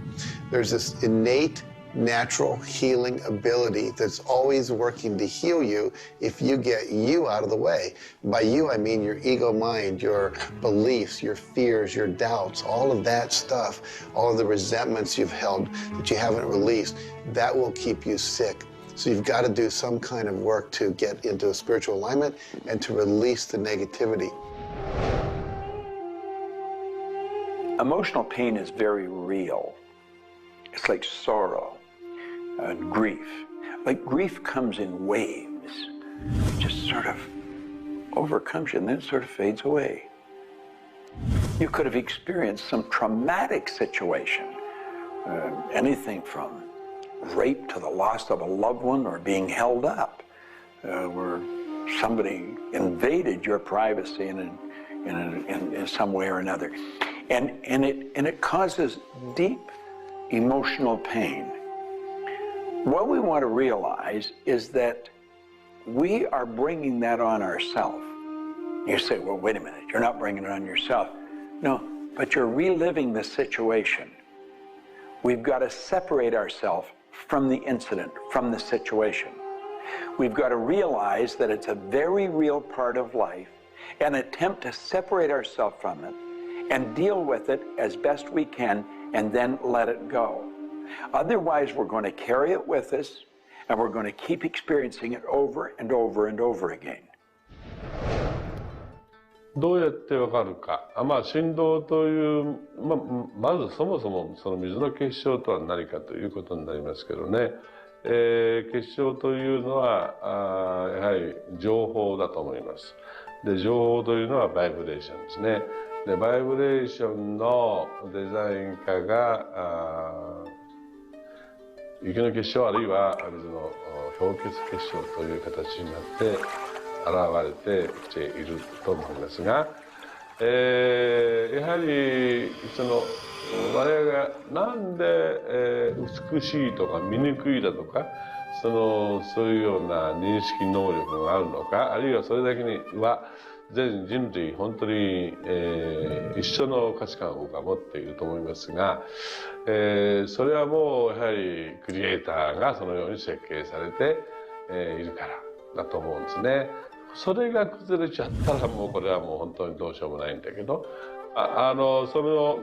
There's this innate, natural healing ability that's always working to heal you if you get you out of the way. By you, I mean your ego mind, your beliefs, your fears, your doubts, all of that stuff, all of the resentments you've held that you haven't released, that will keep you sick. So you've got to do some kind of work to get into a spiritual alignment and to release the negativity. Emotional pain is very real. It's like sorrow and grief. Like grief comes in waves. It just sort of overcomes you and then it sort of fades away. You could have experienced some traumatic situation, anything from rape to the loss of a loved one or being held up, where somebody invaded your privacy in some way or another. And it causes deep emotional pain. What we want to realize is that we are bringing that on ourselves. You say, well, wait a minute, you're not bringing it on yourself. No, but you're reliving the situation. We've got to separate ourselves from the incident, from the situation. We've got to realize that it's a very real part of life and attempt to separate ourselves from it and deal with it as best we can and then let it go. Otherwise, we're going to carry it with us and we're going to keep experiencing it over and over and over again. どうやってわかるか。振動という、まずそもそもその水の結晶とは何かということになりますけどね。結晶というのはやはり情報だと思います。で、情報というのはバイブレーションですね。で、バイブレーションのデザイン家が雪の結晶あるいは水の氷結結晶という形になって現れてきていると思いますが、やはり我々がなんで美しいとか醜いだとかそういうような認識能力があるのか、あるいはそれだけには全人類本当に、一緒の価値観を僕は持っていると思いますが、それはもうやはりクリエイターがそのように設計されて、いるからだと思うんですね。それが崩れちゃったらもうこれはもう本当にどうしようもないんだけど、その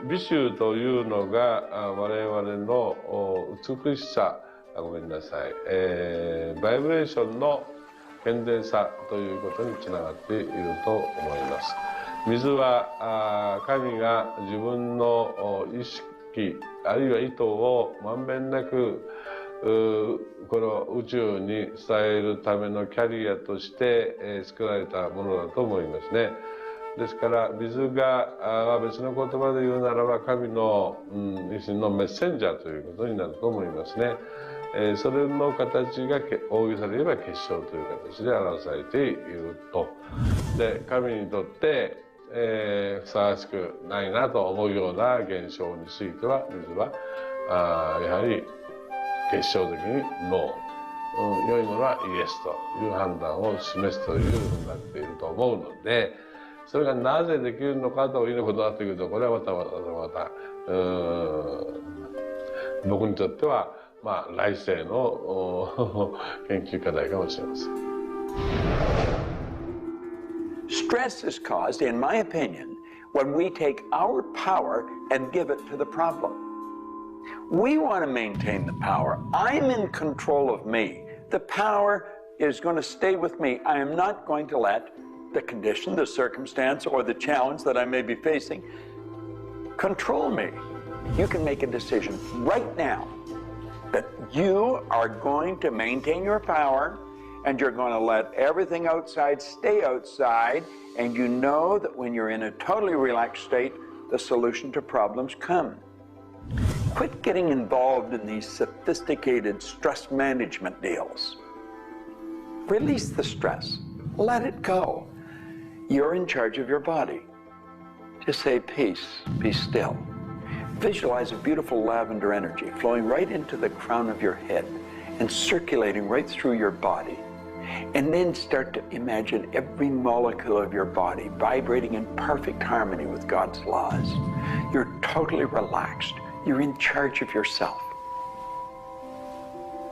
美醜というのが我々の美しさ、ごめんなさい、バイブレーションの健全さということにつながっていると思います。水は神が自分の意識機あるいは意図をまんべんなくこの宇宙に伝えるためのキャリアとして、作られたものだと思いますね。ですから水が別の言葉で言うならば神の、一種のメッセンジャーということになると思いますね。それの形が大げさで言えば結晶という形で表されていると。で神にとって、ふさわしくないなと思うような現象については水はやはり結晶的にノー、良いものはイエスという判断を示すというふうになっていると思うので、それがなぜできるのかということになってくると、これはまた僕にとっては来世の研究課題かもしれません。Stress is caused, in my opinion, when we take our power and give it to the problem. We want to maintain the power. I'm in control of me. The power is going to stay with me. I am not going to let the condition, the circumstance, or the challenge that I may be facing control me. You can make a decision right now that you are going to maintain your power and you're going to let everything outside stay outside, and you know that when you're in a totally relaxed state, the solution to problems come. Quit getting involved in these sophisticated stress management deals. Release the stress. Let it go. You're in charge of your body. Just say peace, be still. Visualize a beautiful lavender energy flowing right into the crown of your head and circulating right through your body. And then start to imagine every molecule of your body vibrating in perfect harmony with God's laws. You're totally relaxed. You're in charge of yourself.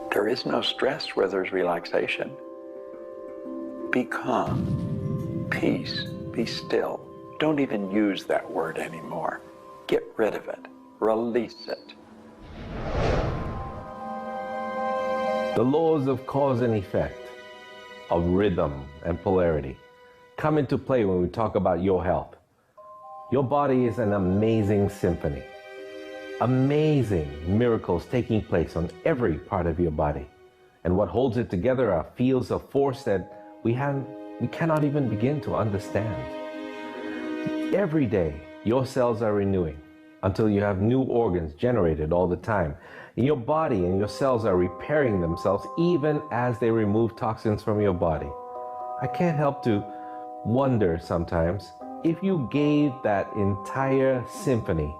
There is no stress where there's relaxation. Be calm, peace, be still. Don't even use that word anymore. Get rid of it. Release it. The laws of cause and effect, of rhythm and polarity, come into play when we talk about your health. Your body is an amazing symphony. Amazing miracles taking place on every part of your body. And what holds it together are fields of force that we cannot even begin to understand. Every day, your cells are renewing until you have new organs generated all the time. And your body and your cells are repairing themselves even as they remove toxins from your body. I can't help to wonder sometimes if you gave that entire symphony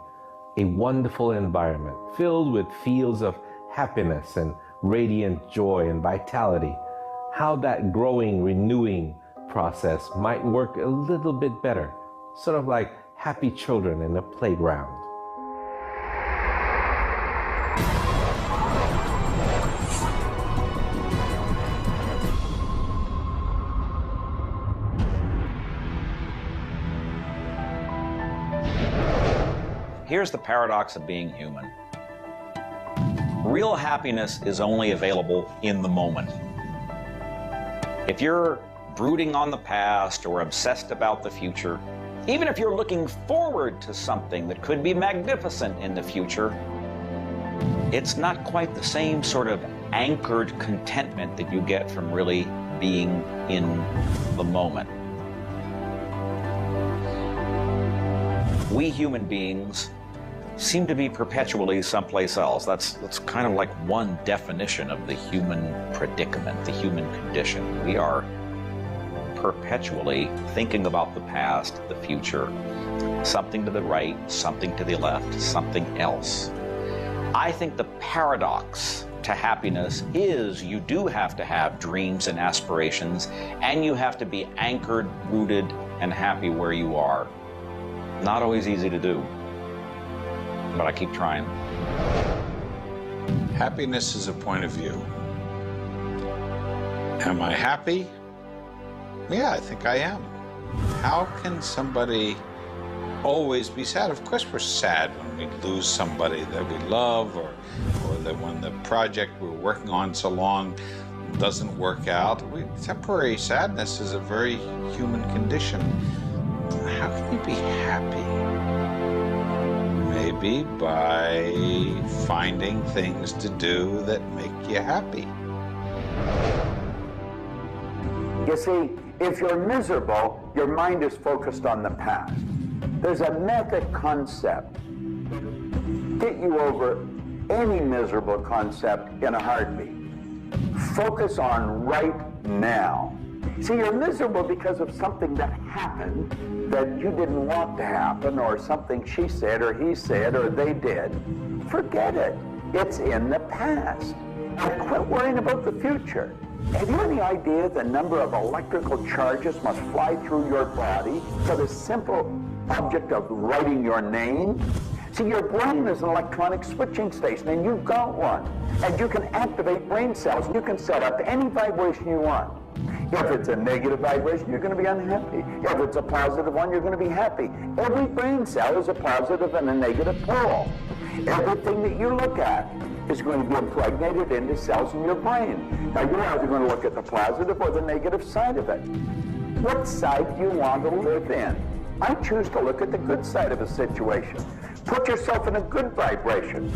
a wonderful environment filled with fields of happiness and radiant joy and vitality, how that growing, renewing process might work a little bit better, sort of like happy children in a playground. Here's the paradox of being human. Real happiness is only available in the moment. If you're brooding on the past or obsessed about the future, even if you're looking forward to something that could be magnificent in the future, it's not quite the same sort of anchored contentment that you get from really being in the moment. We human beings seem to be perpetually someplace else. That's kind of like one definition of the human predicament, the human condition. We are perpetually thinking about the past, the future, something to the right, something to the left, something else. I think the paradox to happiness is you do have to have dreams and aspirations, and you have to be anchored, rooted, and happy where you are. Not always easy to do, but I keep trying. Happiness is a point of view. Am I happy? Yeah, I think I am. How can somebody always be sad? Of course we're sad when we lose somebody that we love, or that when the project we're working on so long doesn't work out. Temporary sadness is a very human condition. How can you be happy? Maybe by finding things to do that make you happy. You see, if you're miserable, your mind is focused on the past. There's a method concept. Get you over any miserable concept in a heartbeat. Focus on right now. See, you're miserable because of something that happened that you didn't want to happen, or something she said or he said or they did. Forget it. It's in the past. And quit worrying about the future. Have you any idea the number of electrical charges must fly through your body for the simple object of writing your name? See, your brain is an electronic switching station, and you've got one. And you can activate brain cells. You can set up any vibration you want. If it's a negative vibration, you're going to be unhappy. If it's a positive one, you're going to be happy. Every brain cell is a positive and a negative pole. Everything that you look at is going to be impregnated into cells in your brain. Now, you're either going to look at the positive or the negative side of it. What side do you want to live in? I choose to look at the good side of a situation. Put yourself in a good vibration.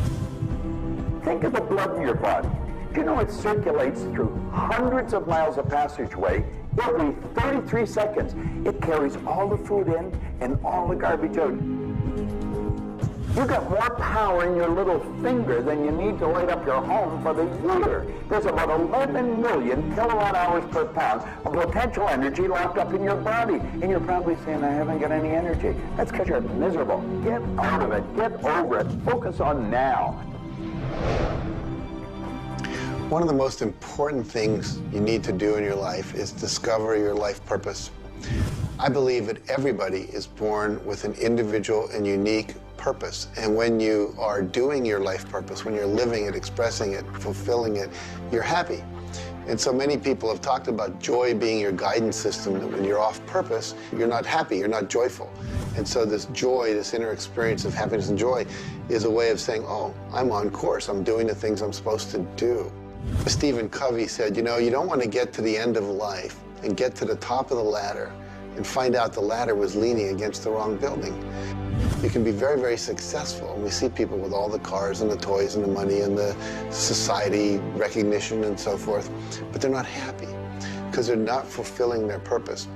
Think of the blood in your body. Do you know it circulates through hundreds of miles of passageway every 33 seconds? It carries all the food in and all the garbage out. You've got more power in your little finger than you need to light up your home for the year. There's about 11 million kilowatt hours per pound of potential energy locked up in your body. And you're probably saying, I haven't got any energy. That's because you're miserable. Get out of it. Get over it. Focus on now. One of the most important things you need to do in your life is discover your life purpose. I believe that everybody is born with an individual and unique purpose. And when you are doing your life purpose, when you're living it, expressing it, fulfilling it, you're happy. And so many people have talked about joy being your guidance system, that when you're off purpose, you're not happy, you're not joyful. And so this joy, this inner experience of happiness and joy is a way of saying, oh, I'm on course, I'm doing the things I'm supposed to do. Stephen Covey said, you know, you don't want to get to the end of life and get to the top of the ladder and find out the ladder was leaning against the wrong building. You can be very, very successful. We see people with all the cars and the toys and the money and the society recognition and so forth, but they're not happy because they're not fulfilling their purpose.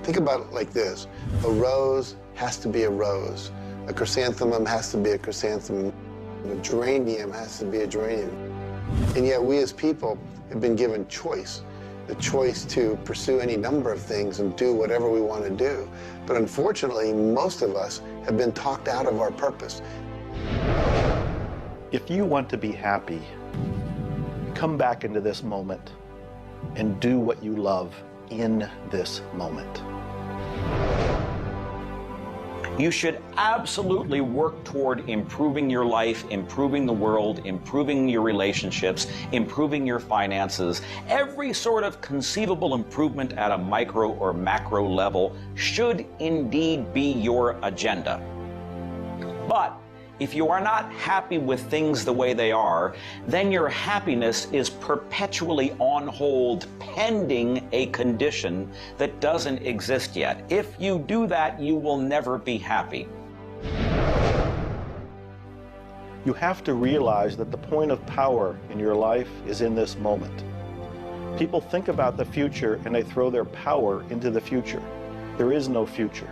Think about it like this. A rose has to be a rose. A chrysanthemum has to be a chrysanthemum. A geranium has to be a geranium. And yet we as people have been given choice. The choice to pursue any number of things and do whatever we want to do. But unfortunately, most of us have been talked out of our purpose. If you want to be happy, come back into this moment and do what you love in this moment. You should absolutely work toward improving your life, improving the world, improving your relationships, improving your finances. Every sort of conceivable improvement at a micro or macro level should indeed be your agenda. But if you are not happy with things the way they are, then your happiness is perpetually on hold pending a condition that doesn't exist yet. If you do that, you will never be happy. You have to realize that the point of power in your life is in this moment. People think about the future and they throw their power into the future. There is no future.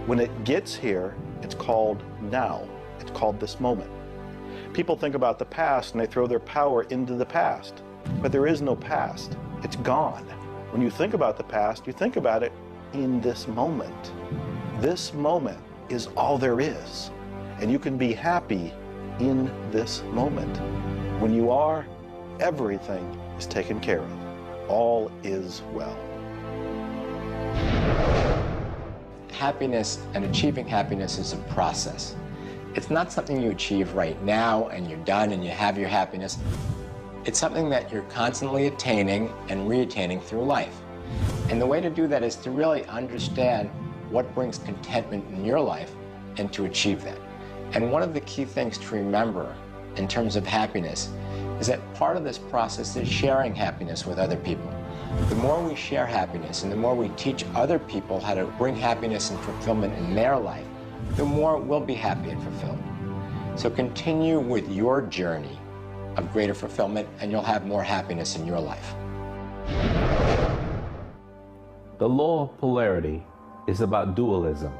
When it gets here, it's called now. It's called this moment. People think about the past and they throw their power into the past. But there is no past. It's gone. When you think about the past, you think about it in this moment. This moment is all there is. And you can be happy in this moment. When you are, everything is taken care of. All is well. Happiness and achieving happiness is a process. It's not something you achieve right now and you're done and you have your happiness. It's something that you're constantly attaining and re-attaining through life. And the way to do that is to really understand what brings contentment in your life and to achieve that. And one of the key things to remember in terms of happiness is that part of this process is sharing happiness with other people. The more we share happiness and the more we teach other people how to bring happiness and fulfillment in their life, the more we'll be happy and fulfilled. So continue with your journey of greater fulfillment, and you'll have more happiness in your life. The law of polarity is about dualism.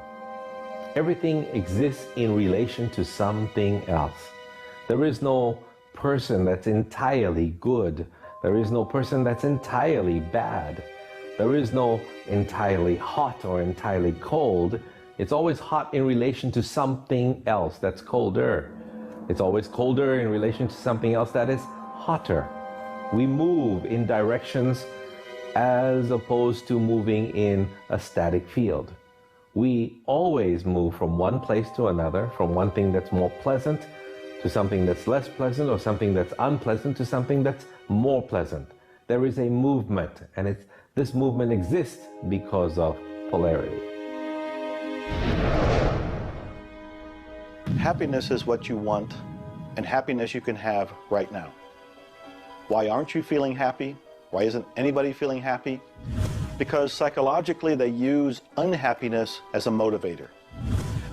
Everything exists in relation to something else. There is no person that's entirely good. There is no person that's entirely bad. There is no entirely hot or entirely cold. It's always hot in relation to something else that's colder. It's always colder in relation to something else that is hotter. We move in directions as opposed to moving in a static field. We always move from one place to another, from one thing that's more pleasant to something that's less pleasant, or something that's unpleasant to something that's more pleasant. There is a movement, and this movement exists because of polarity. Happiness is what you want, and happiness you can have right now. Why aren't you feeling happy? Why isn't anybody feeling happy? Because psychologically they use unhappiness as a motivator.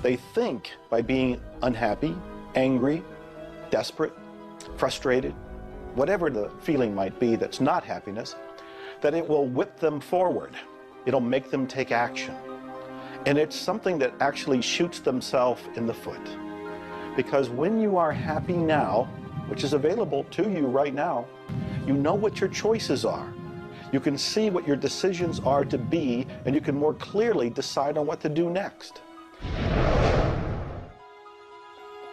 They think by being unhappy, angry, desperate, frustrated, whatever the feeling might be that's not happiness, that it will whip them forward. It'll make them take action. And it's something that actually shoots themselves in the foot. Because when you are happy now, which is available to you right now, you know what your choices are. You can see what your decisions are to be, and you can more clearly decide on what to do next.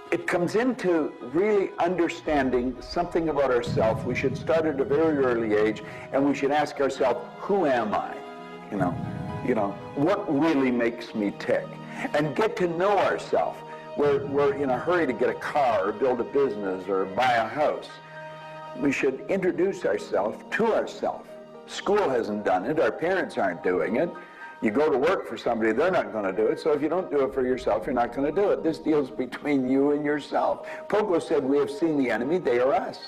It comes into really understanding something about ourselves. We should start at a very early age, and we should ask ourselves, who am I? You know, what really makes me tick? And get to know ourselves. We're in a hurry to get a car or build a business or buy a house. We should introduce ourselves to ourselves. School hasn't done it. Our parents aren't doing it. You go to work for somebody, they're not going to do it. So if you don't do it for yourself, you're not going to do it. This deals between you and yourself. Pogo said, we have seen the enemy, they are us.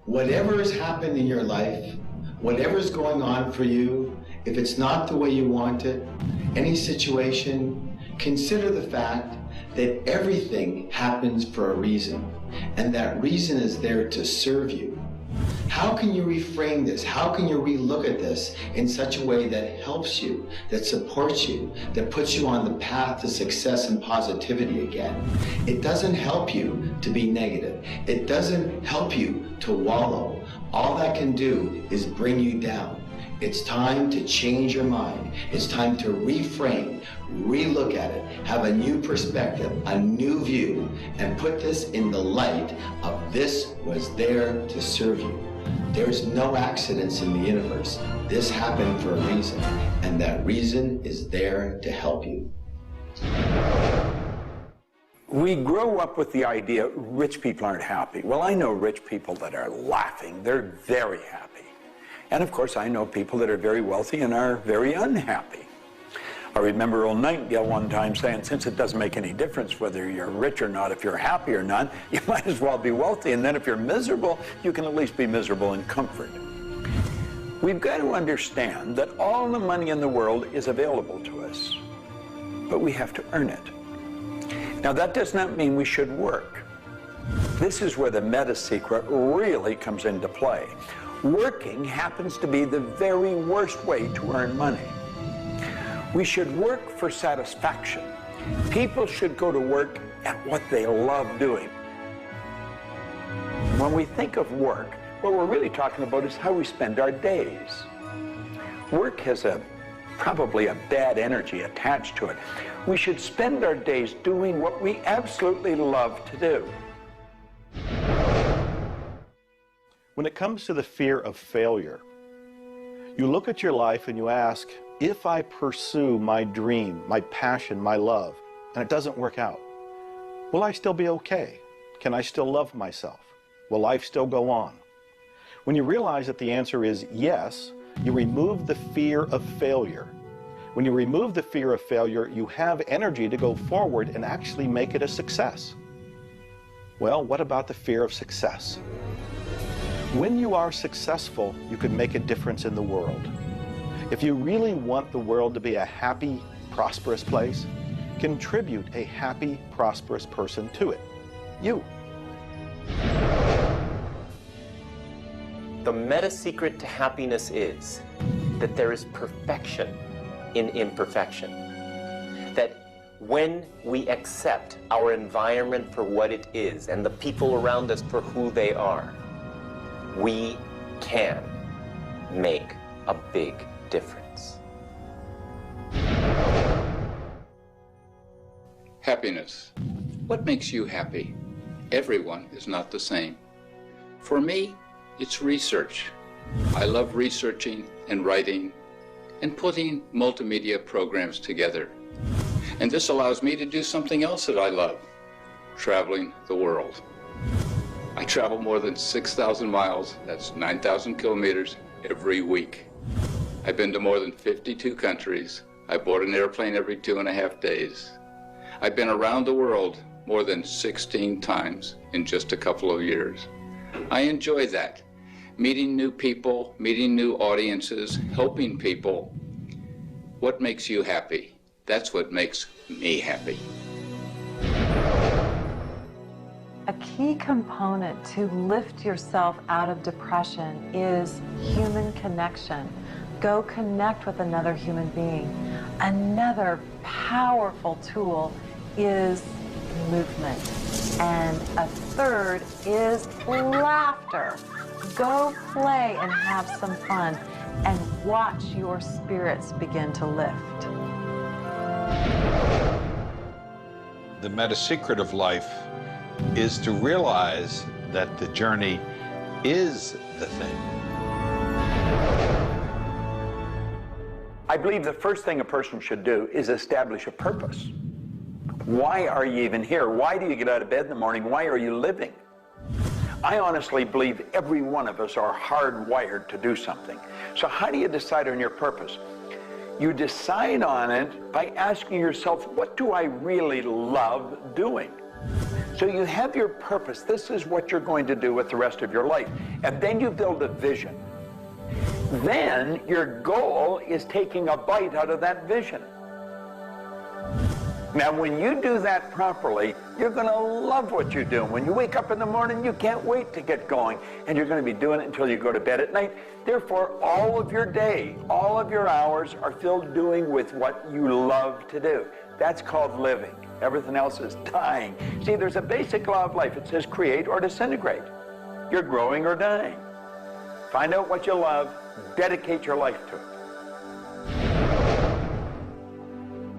Whatever has happened in your life, whatever's going on for you, if it's not the way you want it, any situation, consider the fact that everything happens for a reason, and that reason is there to serve you. How can you reframe this? How can you relook at this in such a way that helps you, that supports you, that puts you on the path to success and positivity again? It doesn't help you to be negative. It doesn't help you to wallow. All that can do is bring you down. It's time to change your mind. It's time to reframe, relook at it, have a new perspective, a new view, and put this in the light of this was there to serve you. There's no accidents in the universe. This happened for a reason, and that reason is there to help you. We grow up with the idea rich people aren't happy. Well, I know rich people that are laughing. They're very happy. And of course, I know people that are very wealthy and are very unhappy. I remember old Nightingale one time saying, since it doesn't make any difference whether you're rich or not, if you're happy or not, you might as well be wealthy. And then if you're miserable, you can at least be miserable in comfort. We've got to understand that all the money in the world is available to us, but we have to earn it. Now, that does not mean we should work. This is where the meta secret really comes into play. Working happens to be the very worst way to earn money. We should work for satisfaction. People should go to work at what they love doing. When we think of work, what we're really talking about is how we spend our days. Work has probably a bad energy attached to it. We should spend our days doing what we absolutely love to do. When it comes to the fear of failure, you look at your life and you ask, if I pursue my dream, my passion, my love, and it doesn't work out, will I still be okay? Can I still love myself? Will life still go on? When you realize that the answer is yes, you remove the fear of failure. When you remove the fear of failure, you have energy to go forward and actually make it a success. Well, what about the fear of success? When you are successful, you can make a difference in the world. If you really want the world to be a happy, prosperous place, Contribute a happy, prosperous person to it. You. The meta secret to happiness is that there is perfection in imperfection. That when we accept our environment for what it is and the people around us for who they are, we can make a big difference. Happiness. What makes you happy? Everyone is not the same. For me, it's research. I love researching and writing and putting multimedia programs together. And this allows me to do something else that I love, traveling the world. I travel more than 6,000 miles, that's 9,000 kilometers, every week. I've been to more than 52 countries. I board an airplane every 2.5 days. I've been around the world more than 16 times in just a couple of years. I enjoy that. Meeting new people, meeting new audiences, helping people. What makes you happy? That's what makes me happy. A key component to lift yourself out of depression is human connection. Go connect with another human being. Another powerful tool is movement. And a third is laughter. Go play and have some fun and watch your spirits begin to lift. The meta secret of life is to realize that the journey is the thing. I believe the first thing a person should do is establish a purpose. Why are you even here? Why do you get out of bed in the morning? Why are you living? I honestly believe every one of us are hardwired to do something. So how do you decide on your purpose? You decide on it by asking yourself, what do I really love doing? So you have your purpose. This is what you're going to do with the rest of your life. And then you build a vision. Then your goal is taking a bite out of that vision. Now, when you do that properly, you're going to love what you're doing. When you wake up in the morning, you can't wait to get going, and you're going to be doing it until you go to bed at night. Therefore, all of your day, all of your hours are filled doing with what you love to do. That's called living. Everything else is dying. See, there's a basic law of life. It says create or disintegrate. You're growing or dying. Find out what you love, dedicate your life to it.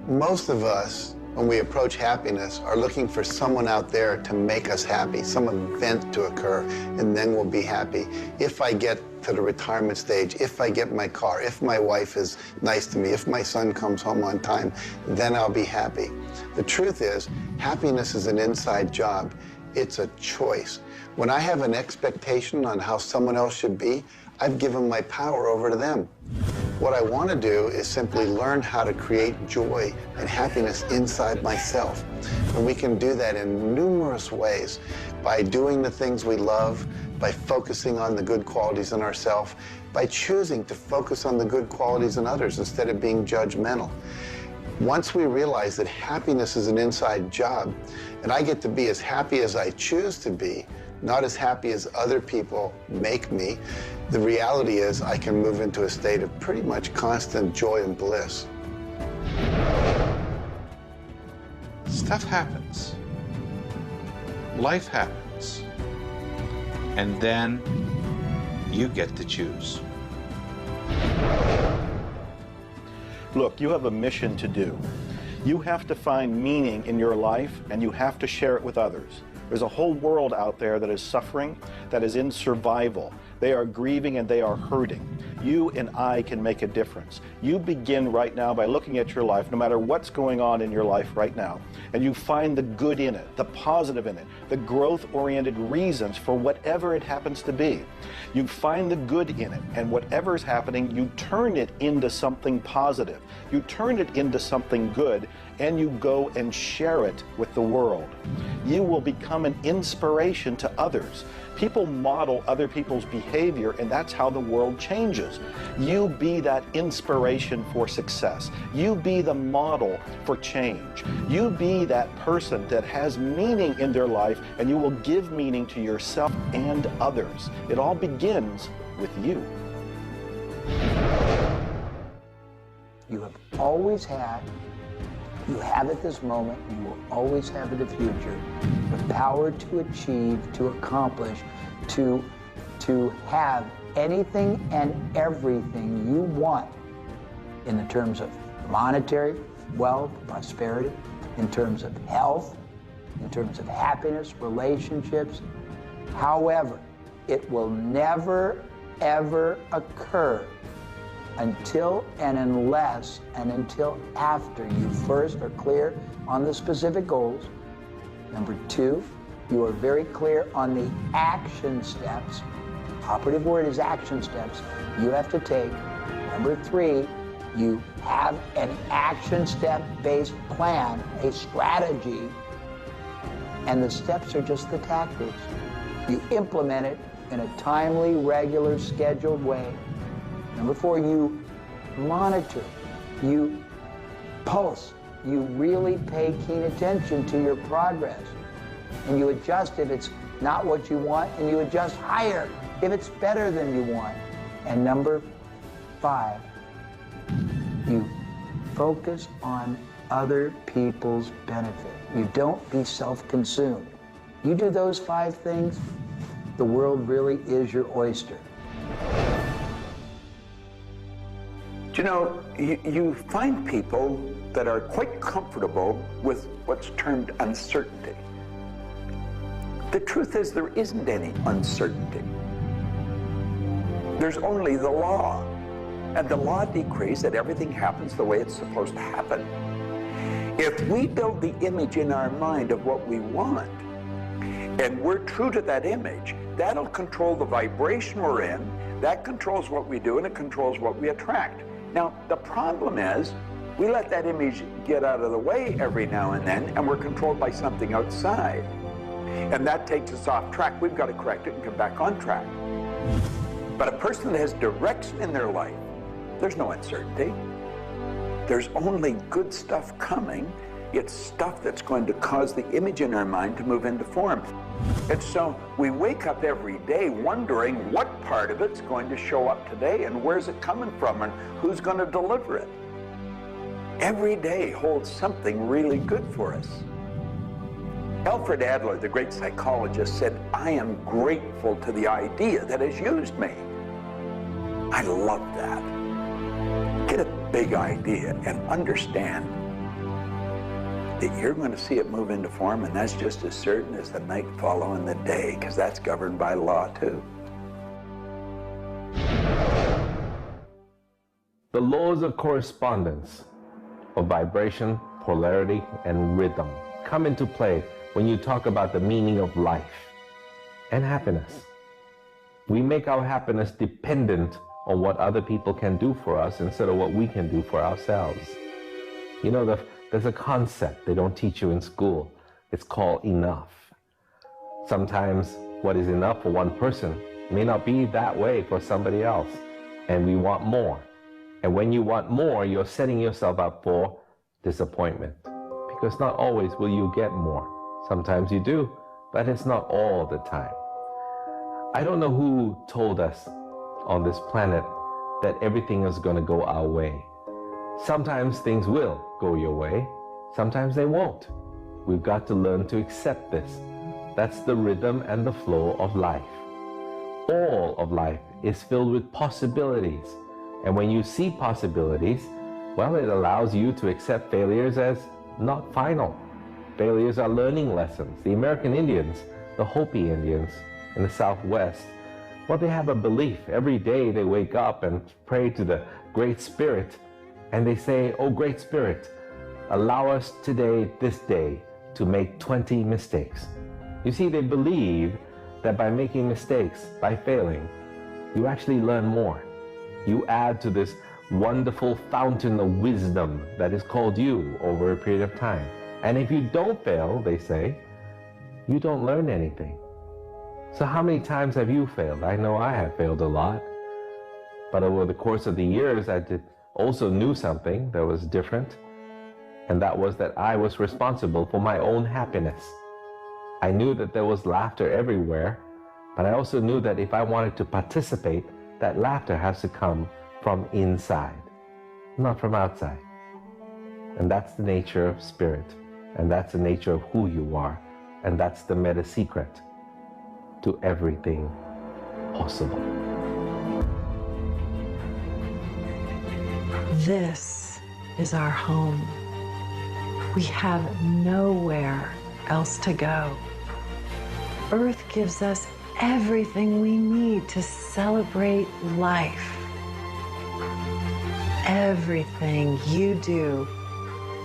Most of us, when we approach happiness, are looking for someone out there to make us happy, some event to occur, and then we'll be happy. If I get to the retirement stage, if I get my car, if my wife is nice to me, if my son comes home on time, then I'll be happy. The truth is, happiness is an inside job. It's a choice. When I have an expectation on how someone else should be, I've given my power over to them. What I want to do is simply learn how to create joy and happiness inside myself. And we can do that in numerous ways, by doing the things we love, by focusing on the good qualities in ourselves, by choosing to focus on the good qualities in others instead of being judgmental. Once we realize that happiness is an inside job, and I get to be as happy as I choose to be, not as happy as other people make me, the reality is I can move into a state of pretty much constant joy and bliss. Stuff happens. Life happens. And then you get to choose. Look, you have a mission to do. You have to find meaning in your life, and you have to share it with others. There's a whole world out there that is suffering, that is in survival. They are grieving and they are hurting. You and I can make a difference. You begin right now by looking at your life, no matter what's going on in your life right now, and you find the good in it, the positive in it, the growth-oriented reasons for whatever it happens to be. You find the good in it, and whatever is happening, you turn it into something positive. You turn it into something good, and you go and share it with the world. You will become an inspiration to others. People model other people's behavior, and that's how the world changes. You be that inspiration for success. You be the model for change. You be that person that has meaning in their life, and you will give meaning to yourself and others. It all begins with you. You have always had, you have at this moment, you will always have in the future, the power to achieve, to accomplish, to have anything and everything you want in the terms of monetary wealth, prosperity, in terms of health, in terms of happiness, relationships. However, it will never, ever occur until and unless and until after you first are clear on the specific goals. Number two, you are very clear on the action steps. Operative word is action steps you have to take. Number three, you have an action step-based plan, a strategy, and the steps are just the tactics. You implement it in a timely, regular, scheduled way. Number four, you monitor, you pulse, you really pay keen attention to your progress, and you adjust if it's not what you want, and you adjust higher if it's better than you want. And number five, you focus on other people's benefit. You don't be self-consumed. You do those five things, the world really is your oyster. Do you know, you find people that are quite comfortable with what's termed uncertainty. The truth is there isn't any uncertainty. There's only the law. And the law decrees that everything happens the way it's supposed to happen. If we build the image in our mind of what we want, and we're true to that image, that'll control the vibration we're in, that controls what we do, and it controls what we attract. Now, the problem is, we let that image get out of the way every now and then, and we're controlled by something outside. And that takes us off track. We've got to correct it and come back on track. But a person that has direction in their life, there's no uncertainty. There's only good stuff coming. It's stuff that's going to cause the image in our mind to move into form. And so we wake up every day wondering what part of it's going to show up today and where's it coming from and who's going to deliver it. Every day holds something really good for us. Alfred Adler, the great psychologist, said, "I am grateful to the idea that has used me." I love that. Get a big idea and understand that you're going to see it move into form, and that's just as certain as the night following the day, because that's governed by law too. The laws of correspondence, of vibration, polarity, and rhythm come into play when you talk about the meaning of life and happiness. We make our happiness dependent on what other people can do for us instead of what we can do for ourselves. You know, there's a concept they don't teach you in school. It's called enough. Sometimes what is enough for one person may not be that way for somebody else, and we want more. And when you want more, you're setting yourself up for disappointment, because not always will you get more. Sometimes you do, but it's not all the time. I don't know who told us on this planet that everything is going to go our way. Sometimes things will go your way, sometimes they won't. We've got to learn to accept this. That's the rhythm and the flow of life. All of life is filled with possibilities. And when you see possibilities, well, it allows you to accept failures as not final. Failures are learning lessons. The American Indians, the Hopi Indians in the Southwest, well, they have a belief. Every day they wake up and pray to the Great Spirit, and they say, "Oh, Great Spirit, allow us today, this day, to make 20 mistakes." You see, they believe that by making mistakes, by failing, you actually learn more. You add to this wonderful fountain of wisdom that is called you over a period of time. And if you don't fail, they say, you don't learn anything. So how many times have you failed? I know I have failed a lot. But over the course of the years, I also knew something that was different. And that was that I was responsible for my own happiness. I knew that there was laughter everywhere, but I also knew that if I wanted to participate, that laughter has to come from inside, not from outside. And that's the nature of spirit, and that's the nature of who you are, and that's the meta secret to everything possible. This is our home. We have nowhere else to go. Earth gives us everything we need to celebrate life. Everything you do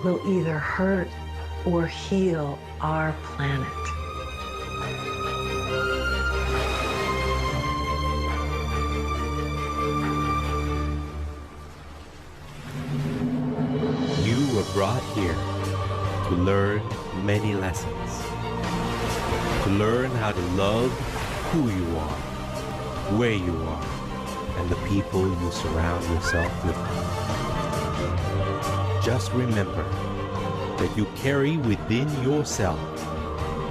will either hurt or heal our planet. You were brought here to learn many lessons. To learn how to love who you are, where you are, and the people you surround yourself with. Just remember that you carry within yourself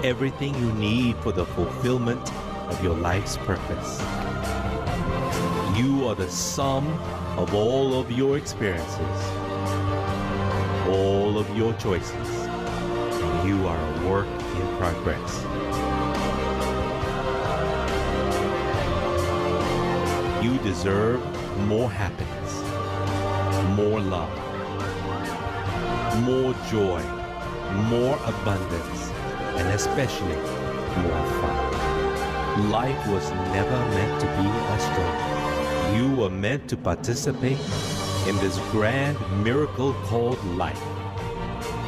everything you need for the fulfillment of your life's purpose. You are the sum of all of your experiences, all of your choices, and you are a work in progress. You deserve more happiness, more love, more joy, more abundance, and especially more fun. Life was never meant to be a struggle. You were meant to participate in this grand miracle called life.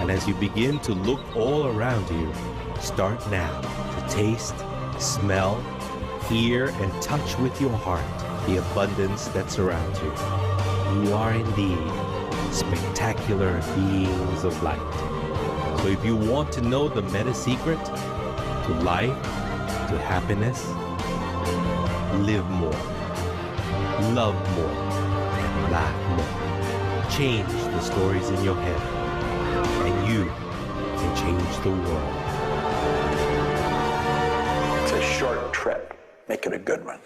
And as you begin to look all around you, start now to taste, smell, hear, and touch with your heart the abundance that surrounds you. You are indeed spectacular beings of light. So if you want to know the meta secret to life, to happiness, live more, love more, and laugh more. Change the stories in your head, and you can change the world. It's a short trip. Make it a good one.